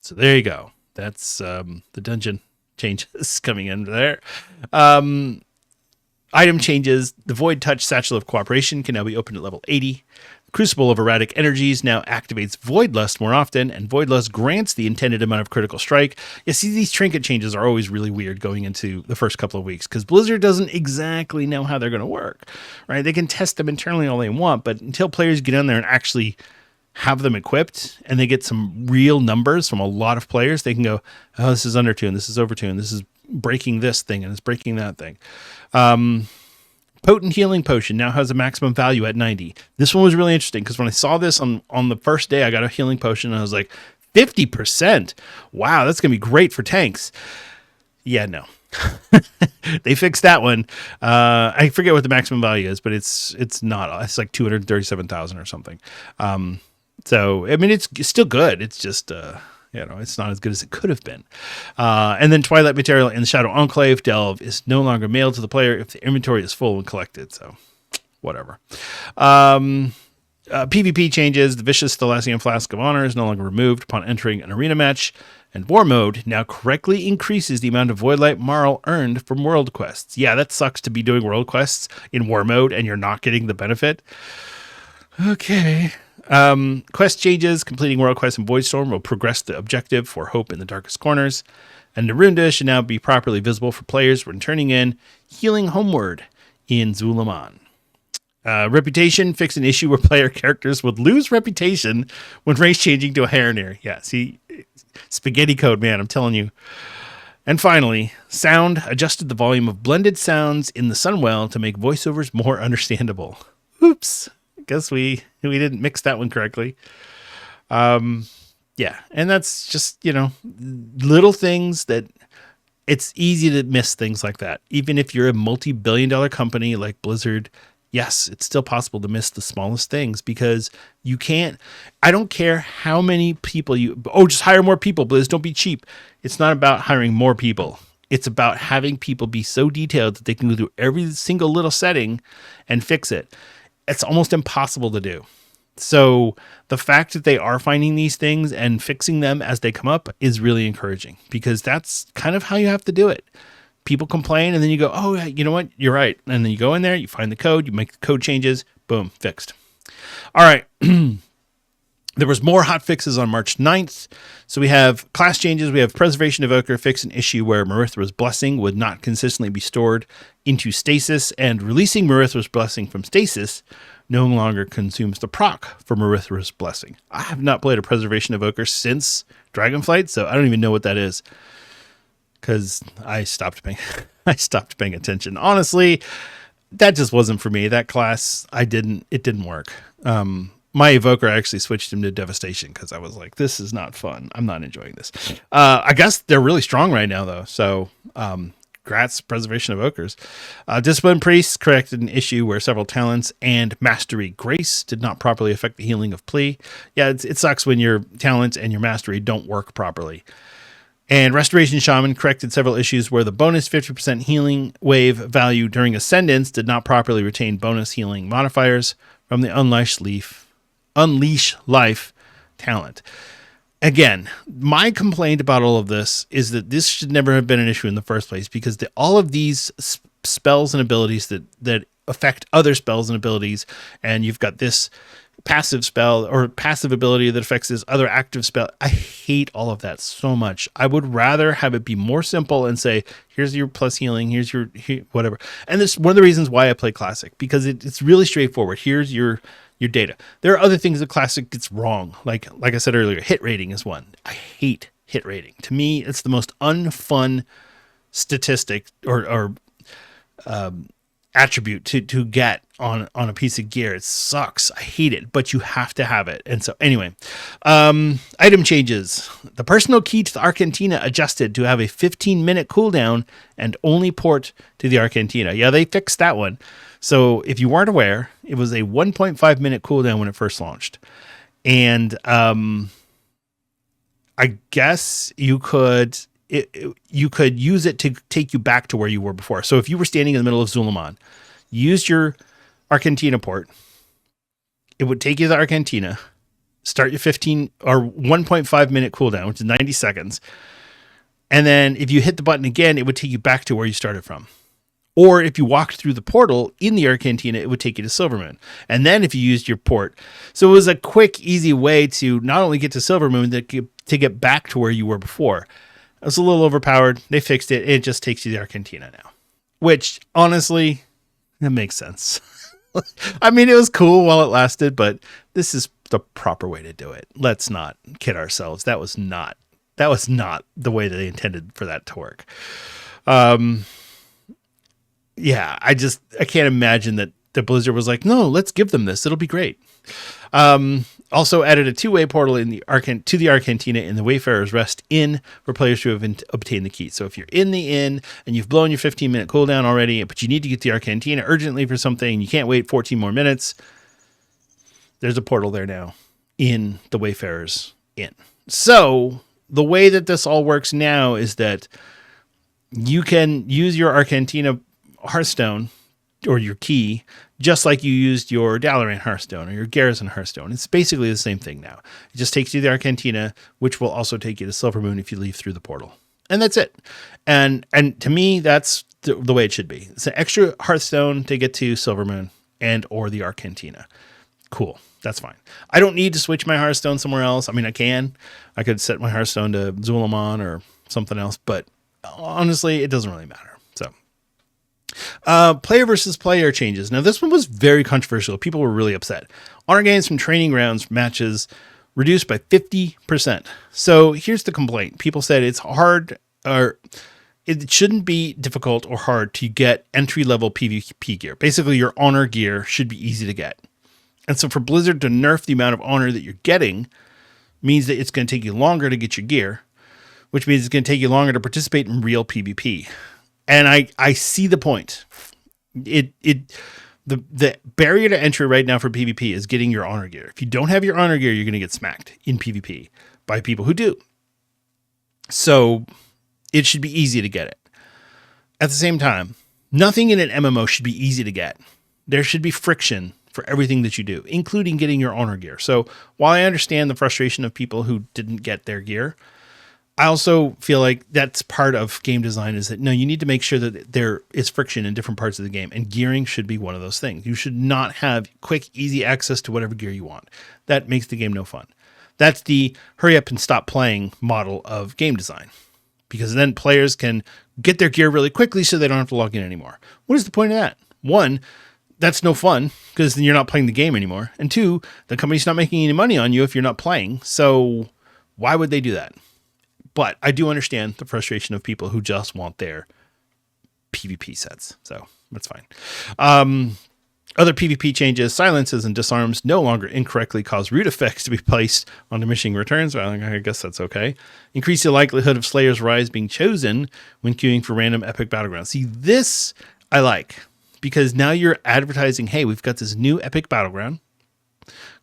So there you go. That's the dungeon changes coming in there. Item changes. The Void Touch Satchel of Cooperation can now be opened at level 80. Crucible of Erratic Energies now activates Void Lust more often, and Void Lust grants the intended amount of critical strike. You see, these trinket changes are always really weird going into the first couple of weeks because Blizzard doesn't exactly know how they're going to work, right? They can test them internally all they want, but until players get in there and actually have them equipped and they get some real numbers from a lot of players, they can go, oh, this is undertuned, this is overtuned, this is breaking this thing, and it's breaking that thing. Potent Healing Potion now has a maximum value at 90. This one was really interesting because when I saw this on the first day, I got a healing potion and I was like, 50%. Wow, that's going to be great for tanks. Yeah, no. They fixed that one. I forget what the maximum value is, but it's not. It's like 237,000 or something. So, I mean, it's still good. It's just, it's not as good as it could have been. And then Twilight Material in the Shadow Enclave Delve is no longer mailed to the player if the inventory is full and collected. So, whatever. PvP changes. The Vicious Thalassian Flask of Honor is no longer removed upon entering an arena match. And War Mode now correctly increases the amount of Voidlight Marl earned from world quests. Yeah, that sucks to be doing world quests in War Mode and you're not getting the benefit. Okay. Quest changes. Completing world quests in Voidstorm will progress the objective for Hope in the Darkest Corners. And Narunda should now be properly visible for players when turning in Healing Homeward in Zulaman. Reputation, fix an issue where player characters would lose reputation when race changing to a Heronir. Yeah, see, spaghetti code, man, I'm telling you. And finally, sound adjusted the volume of blended sounds in the Sunwell to make voiceovers more understandable. Oops. Guess we didn't mix that one correctly. Yeah, and that's just, little things that it's easy to miss things like that. Even if you're a multi-billion-dollar company like Blizzard, yes, it's still possible to miss the smallest things because you can't. I don't care how many people just hire more people, Blizz, don't be cheap. It's not about hiring more people. It's about having people be so detailed that they can go through every single little setting and fix it. It's almost impossible to do. So the fact that they are finding these things and fixing them as they come up is really encouraging because that's kind of how you have to do it. people complain, and then you go, oh, you know what? You're right. And then you go in there, you find the code, you make the code changes, boom, fixed. All right. There was more hotfixes on March 9th. So we have class changes. We have Preservation Evoker fix an issue where Marithra's Blessing would not consistently be stored into stasis, and releasing Marithra's Blessing from stasis no longer consumes the proc for Marithra's Blessing. I have not played a Preservation Evoker since Dragonflight, so I don't even know what that is because I stopped paying attention. Honestly, that just wasn't for me. That class, it didn't work. My Evoker, I actually switched him to Devastation because I was like, this is not fun. I'm not enjoying this. I guess they're really strong right now, though. So, congrats, Preservation Evokers. Discipline Priests corrected an issue where several talents and Mastery Grace did not properly affect the healing of Plea. Yeah, it sucks when your talents and your Mastery don't work properly. And Restoration Shaman corrected several issues where the bonus 50% healing wave value during Ascendance did not properly retain bonus healing modifiers from the Unleash Life talent. Again, my complaint about all of this is that this should never have been an issue in the first place, because all of these spells and abilities that affect other spells and abilities, and you've got this passive spell or passive ability that affects this other active spell. I hate all of that so much. I would rather have it be more simple and say, here's your plus healing, here's your whatever. And this is one of the reasons why I play Classic, because it's really straightforward. Here's your data. There are other things that Classic gets wrong. Like I said earlier, hit rating is one. I hate hit rating. To me, it's the most unfun statistic or attribute to get on a piece of gear. It sucks. I hate it, but you have to have it. And so anyway, item changes. The personal key to the Arcantina adjusted to have a 15-minute cooldown and only port to the Arcantina. Yeah, they fixed that one. So if you weren't aware, it was a 1.5 minute cooldown when it first launched. And I guess you could use it to take you back to where you were before. So if you were standing in the middle of Zulaman, you used your Arcantina port, it would take you to the Arcantina, start your 15 or 1.5 minute cooldown, which is 90 seconds. And then if you hit the button again, it would take you back to where you started from. Or if you walked through the portal in the Arcantina, it would take you to Silvermoon. And then if you used your port. So it was a quick, easy way to not only get to Silvermoon, to get back to where you were before. It was a little overpowered. They fixed it. It just takes you to the Arcantina now. Which, honestly, that makes sense. I mean, it was cool while it lasted, but this is the proper way to do it. Let's not kid ourselves. That was not the way that they intended for that to work. Yeah, I can't imagine that Blizzard was like, no, let's give them this. It'll be great. Also added a two-way portal to the Arcantina in the Wayfarer's Rest Inn for players who have obtained the key. So if you're in the inn and you've blown your 15-minute cooldown already, but you need to get to the Arcantina urgently for something, you can't wait 14 more minutes, there's a portal there now in the Wayfarer's Inn. So the way that this all works now is that you can use your Arcantina Hearthstone or your key just like you used your Dalaran Hearthstone or your Garrison Hearthstone. It's basically the same thing now. It just takes you to the Arcantina, which will also take you to Silvermoon if you leave through the portal. And that's it. And to me, that's the way it should be. It's an extra Hearthstone to get to Silvermoon and or the Arcantina. Cool. That's fine. I don't need to switch my Hearthstone somewhere else. I mean, I could set my Hearthstone to Zulaman or something else, but honestly, it doesn't really matter. Player versus player changes. Now, this one was very controversial. People were really upset. Honor gains from training grounds matches reduced by 50%. So here's the complaint. People said it's hard, or it shouldn't be difficult or hard to get entry-level PvP gear. Basically, your honor gear should be easy to get. And so for Blizzard to nerf the amount of honor that you're getting means that it's going to take you longer to get your gear, which means it's going to take you longer to participate in real PvP. And I see the point. The barrier to entry right now for PvP is getting your honor gear. If you don't have your honor gear, you're going to get smacked in PvP by people who do. So it should be easy to get it. At the same time, nothing in an MMO should be easy to get. There should be friction for everything that you do, including getting your honor gear. So while I understand the frustration of people who didn't get their gear, I also feel like that's part of game design is that, no, you need to make sure that there is friction in different parts of the game, and gearing should be one of those things. You should not have quick, easy access to whatever gear you want. That makes the game no fun. That's the hurry up and stop playing model of game design, because then players can get their gear really quickly so they don't have to log in anymore. What is the point of that? One, that's no fun because then you're not playing the game anymore. And two, the company's not making any money on you if you're not playing. So why would they do that? But I do understand the frustration of people who just want their PvP sets. So that's fine. Other PvP changes: silences and disarms no longer incorrectly cause root effects to be placed on diminishing returns. Well, I guess that's okay. Increase the likelihood of Slayer's Rise being chosen when queuing for random epic battlegrounds. See, this I like, because now you're advertising, hey, we've got this new epic battleground.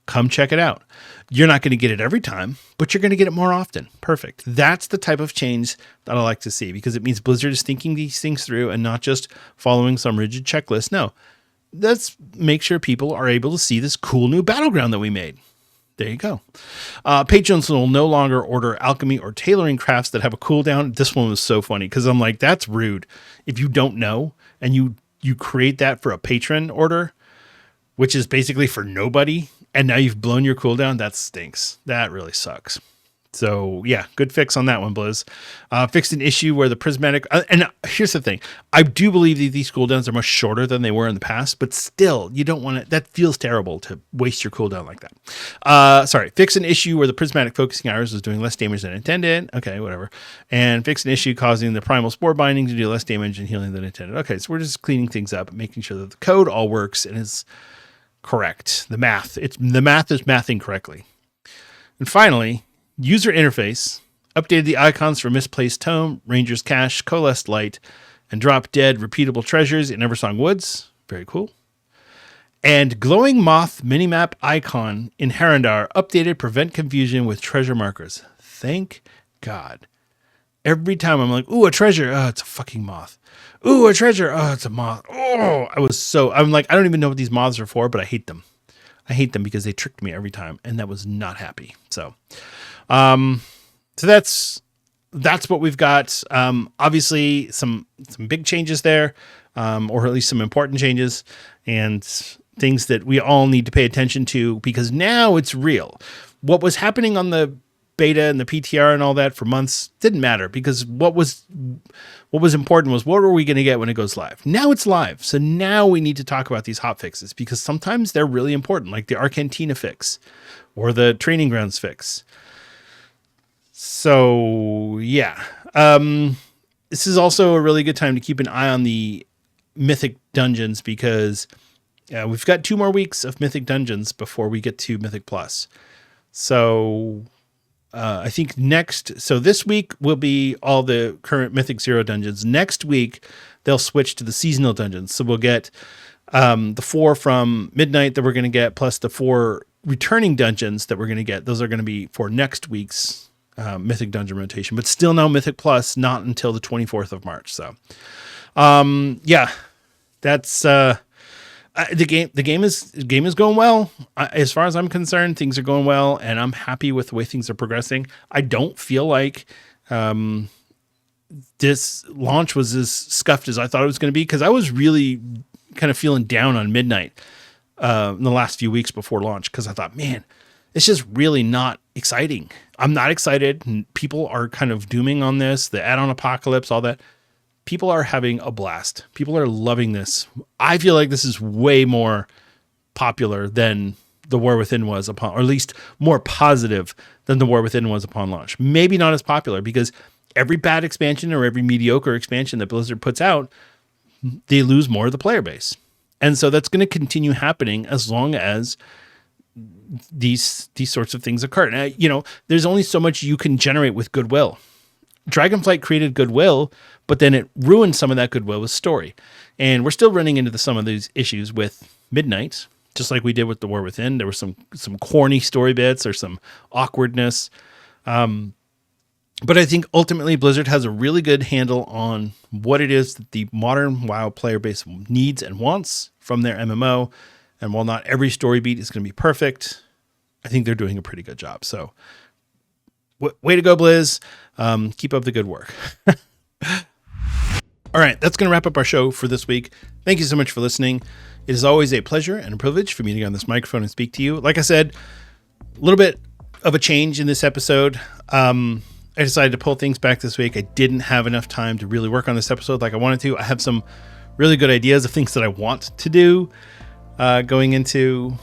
Come check it out. You're not going to get it every time, but you're going to get it more often. Perfect. That's the type of change that I like to see, because it means Blizzard is thinking these things through and not just following some rigid checklist. No, let's make sure people are able to see this cool new battleground that we made. There you go. Patrons will no longer order alchemy or tailoring crafts that have a cooldown. This one was so funny because I'm like, that's rude. If you don't know and you create that for a patron order, which is basically for nobody, and now you've blown your cooldown, that stinks. That really sucks. So yeah, good fix on that one, Blizz. Fixed an issue where the prismatic, and here's the thing. I do believe that these cooldowns are much shorter than they were in the past, but still, you don't want to, that feels terrible to waste your cooldown like that. Fix an issue where the prismatic focusing arrows was doing less damage than intended. Okay, whatever. And fix an issue causing the primal spore binding to do less damage and healing than intended. Okay, so we're just cleaning things up, making sure that the code all works and is correct. The math is mathing correctly. And finally, user interface updated the icons for Misplaced Tome, Ranger's Cache, Coalesced Light, and Drop Dead repeatable treasures in Eversong Woods. Very cool. And Glowing Moth minimap icon in Harandar updated prevent confusion with treasure markers. Thank God. Every time I'm like, ooh, a treasure. Oh, it's a fucking moth. Ooh, a treasure. Oh, it's a moth. Oh, I'm like, I don't even know what these moths are for, but I hate them. I hate them because they tricked me every time, and that was not happy. So that's what we've got. Obviously some big changes there, or at least some important changes and things that we all need to pay attention to, because now it's real. What was happening on the beta and the PTR and all that for months didn't matter, because what was important was, what are we going to get when it goes live? Now it's live. So now we need to talk about these hotfixes, because sometimes they're really important, like the Arcantina fix or the Training Grounds fix. So yeah, this is also a really good time to keep an eye on the Mythic Dungeons, because we've got 2 more weeks of Mythic Dungeons before we get to Mythic Plus. So I think this week will be all the current Mythic Zero dungeons. Next week, they'll switch to the seasonal dungeons. So we'll get the 4 from Midnight that we're going to get, plus the 4 returning dungeons that we're going to get. Those are going to be for next week's Mythic Dungeon rotation, but still no Mythic Plus, not until the 24th of March. So, yeah, that's the game is going well. As far as I'm concerned, things are going well, and I'm happy with the way things are progressing. I don't feel like this launch was as scuffed as I thought it was going to be, because I was really kind of feeling down on Midnight in the last few weeks before launch, because I thought, man, it's just really not exciting. I'm not excited, and people are kind of dooming on this, the add-on apocalypse, all that. People are having a blast. People are loving this. I feel like this is way more popular than the War Within was upon, or at least more positive than the War Within was upon launch. Maybe not as popular, because every bad expansion or every mediocre expansion that Blizzard puts out, they lose more of the player base. And so that's going to continue happening as long as these sorts of things occur. Now, there's only so much you can generate with goodwill. Dragonflight created goodwill, but then it ruined some of that goodwill with story. And we're still running into some of these issues with Midnight, just like we did with the War Within. There were some corny story bits or some awkwardness. But I think ultimately Blizzard has a really good handle on what it is that the modern WoW player base needs and wants from their MMO. And while not every story beat is going to be perfect, I think they're doing a pretty good job. So way to go, Blizz. Keep up the good work. All right, that's going to wrap up our show for this week. Thank you so much for listening. It is always a pleasure and a privilege for me to get on this microphone and speak to you. Like I said, a little bit of a change in this episode. I decided to pull things back this week. I didn't have enough time to really work on this episode like I wanted to. I have some really good ideas of things that I want to do going into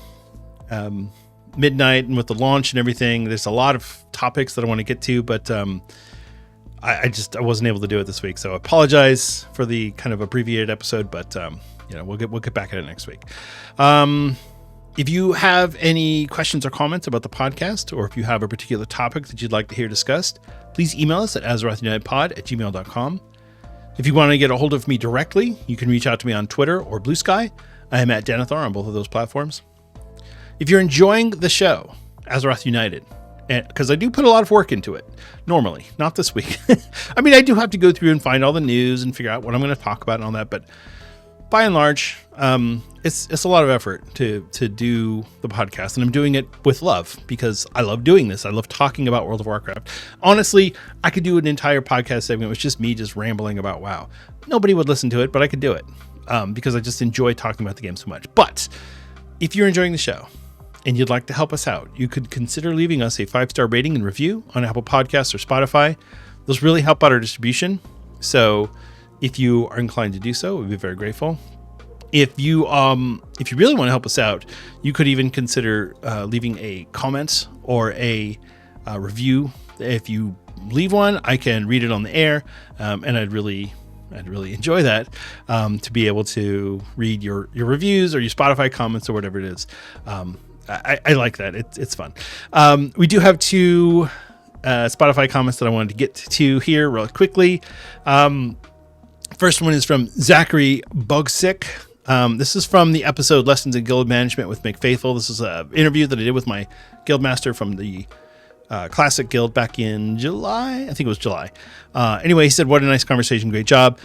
Midnight and with the launch and everything. There's a lot of topics that I want to get to, but I wasn't able to do it this week. So I apologize for the kind of abbreviated episode, but we'll get back at it next week. If you have any questions or comments about the podcast, or if you have a particular topic that you'd like to hear discussed, please email us at azerothunitedpod@gmail.com. If you want to get a hold of me directly, you can reach out to me on Twitter or Blue Sky. I am at Denethar on both of those platforms. If you're enjoying the show, Azeroth United, because I do put a lot of work into it, normally, not this week. I mean, I do have to go through and find all the news and figure out what I'm going to talk about and all that, but by and large, it's a lot of effort to do the podcast, and I'm doing it with love because I love doing this. I love talking about World of Warcraft. Honestly, I could do an entire podcast segment with just me just rambling about WoW. Nobody would listen to it, but I could do it because I just enjoy talking about the game so much. But if you're enjoying the show and you'd like to help us out, you could consider leaving us a 5-star rating and review on Apple Podcasts or Spotify. Those really help out our distribution. So if you are inclined to do so, we'd be very grateful. If you really want to help us out, you could even consider leaving a comment or a review. If you leave one, I can read it on the air, and I'd really enjoy that, to be able to read your reviews or your Spotify comments or whatever it is. I like that. It's fun. We do have 2 Spotify comments that I wanted to get to here really quickly. First one is from Zachary Bugsick. This is from the episode Lessons in Guild Management with Mick Faithful. This is an interview that I did with my guild master from the Classic Guild back in July. I think it was July. Anyway, he said, what a nice conversation. Great job.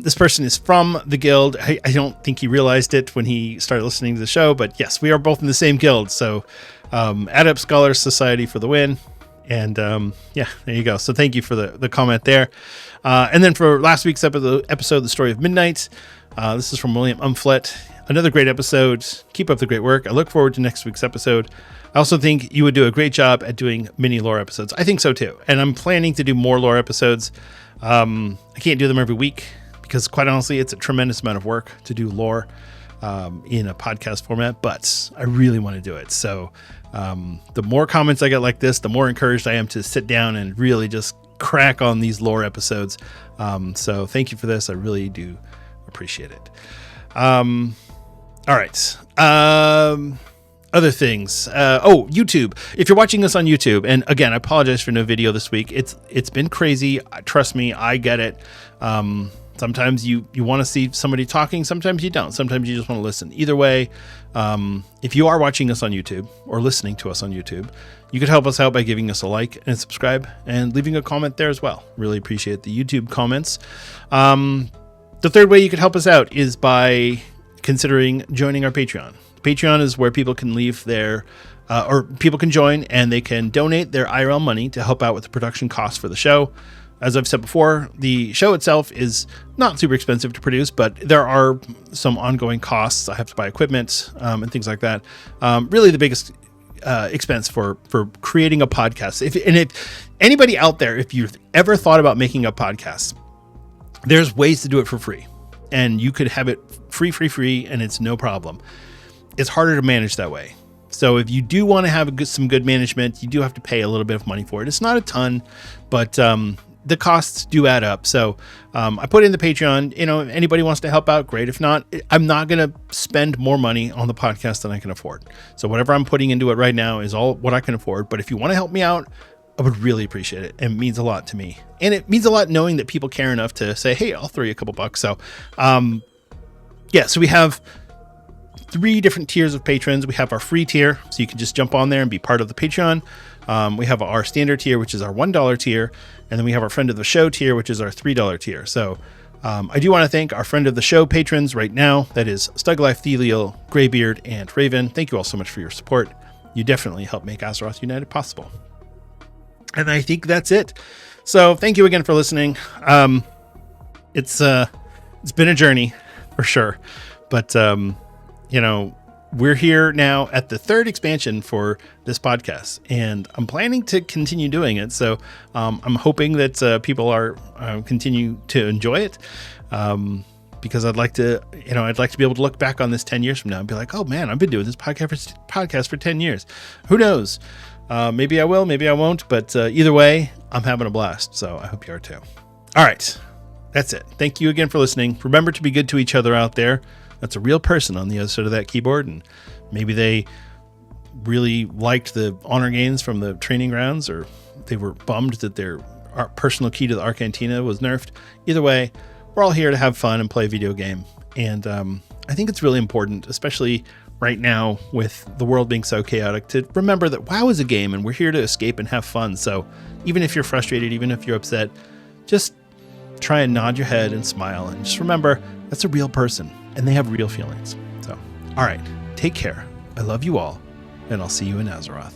This person is from the guild. I don't think he realized it when he started listening to the show, but yes, we are both in the same guild. So Adept Scholars Society for the win. And there you go. So thank you for the comment there. And then for last week's episode, The Story of Midnight, this is from William Umflett. Another great episode. Keep up the great work. I look forward to next week's episode. I also think you would do a great job at doing mini lore episodes. I think so too. And I'm planning to do more lore episodes. I can't do them every week because, quite honestly, it's a tremendous amount of work to do lore in a podcast format, but I really want to do it. So the more comments I get like this, the more encouraged I am to sit down and really just crack on these lore episodes. So thank you for this. I really do appreciate it. All right. Other things. YouTube. If you're watching this on YouTube, and again, I apologize for no video this week. It's been crazy. Trust me, I get it. Sometimes you want to see somebody talking. Sometimes you don't. Sometimes you just want to listen. Either way, if you are watching us on YouTube or listening to us on YouTube, you could help us out by giving us a like and subscribe and leaving a comment there as well. Really appreciate the YouTube comments. The third way you could help us out is by considering joining our Patreon. Patreon is where people can leave their, or people can join and they can donate their IRL money to help out with the production costs for the show. As I've said before, the show itself is not super expensive to produce, but there are some ongoing costs. I have to buy equipment and things like that. Really the biggest expense for creating a podcast. If anybody out there, if you've ever thought about making a podcast, there's ways to do it for free, and you could have it free, and it's no problem. It's harder to manage that way. So if you do want to have some good management, you do have to pay a little bit of money for it. It's not a ton, but the costs do add up. So I put in the Patreon. If anybody wants to help out, great. If not, I'm not going to spend more money on the podcast than I can afford. So whatever I'm putting into it right now is all what I can afford. But if you want to help me out, I would really appreciate it. It means a lot to me. And it means a lot knowing that people care enough to say, hey, I'll throw you a couple bucks. So so we have 3 different tiers of patrons. We have our free tier, so you can just jump on there and be part of the Patreon. We have our standard tier, which is our $1 tier. And then we have our friend of the show tier, which is our $3 tier. So I do want to thank our friend of the show patrons right now. That is Stuglife, Thelial, Greybeard, and Raven. Thank you all so much for your support. You definitely help make Azeroth United possible. And I think that's it. So thank you again for listening. It's been a journey for sure, but we're here now at the third expansion for this podcast, and I'm planning to continue doing it. So I'm hoping that people are continue to enjoy it, because I'd like to be able to look back on this 10 years from now and be like, oh man, I've been doing this podcast for 10 years. Who knows? Maybe I will, maybe I won't, but either way, I'm having a blast. So I hope you are too. All right. That's it. Thank you again for listening. Remember to be good to each other out there. That's a real person on the other side of that keyboard, and maybe they really liked the honor gains from the training grounds, or they were bummed that their personal key to the Arcantina was nerfed. Either way, we're all here to have fun and play a video game, and I think it's really important, especially right now with the world being so chaotic, to remember that WoW is a game, and we're here to escape and have fun. So even if you're frustrated, even if you're upset, just try and nod your head and smile, and just remember that's a real person and they have real feelings. So, all right, take care. I love you all, and I'll see you in Azeroth.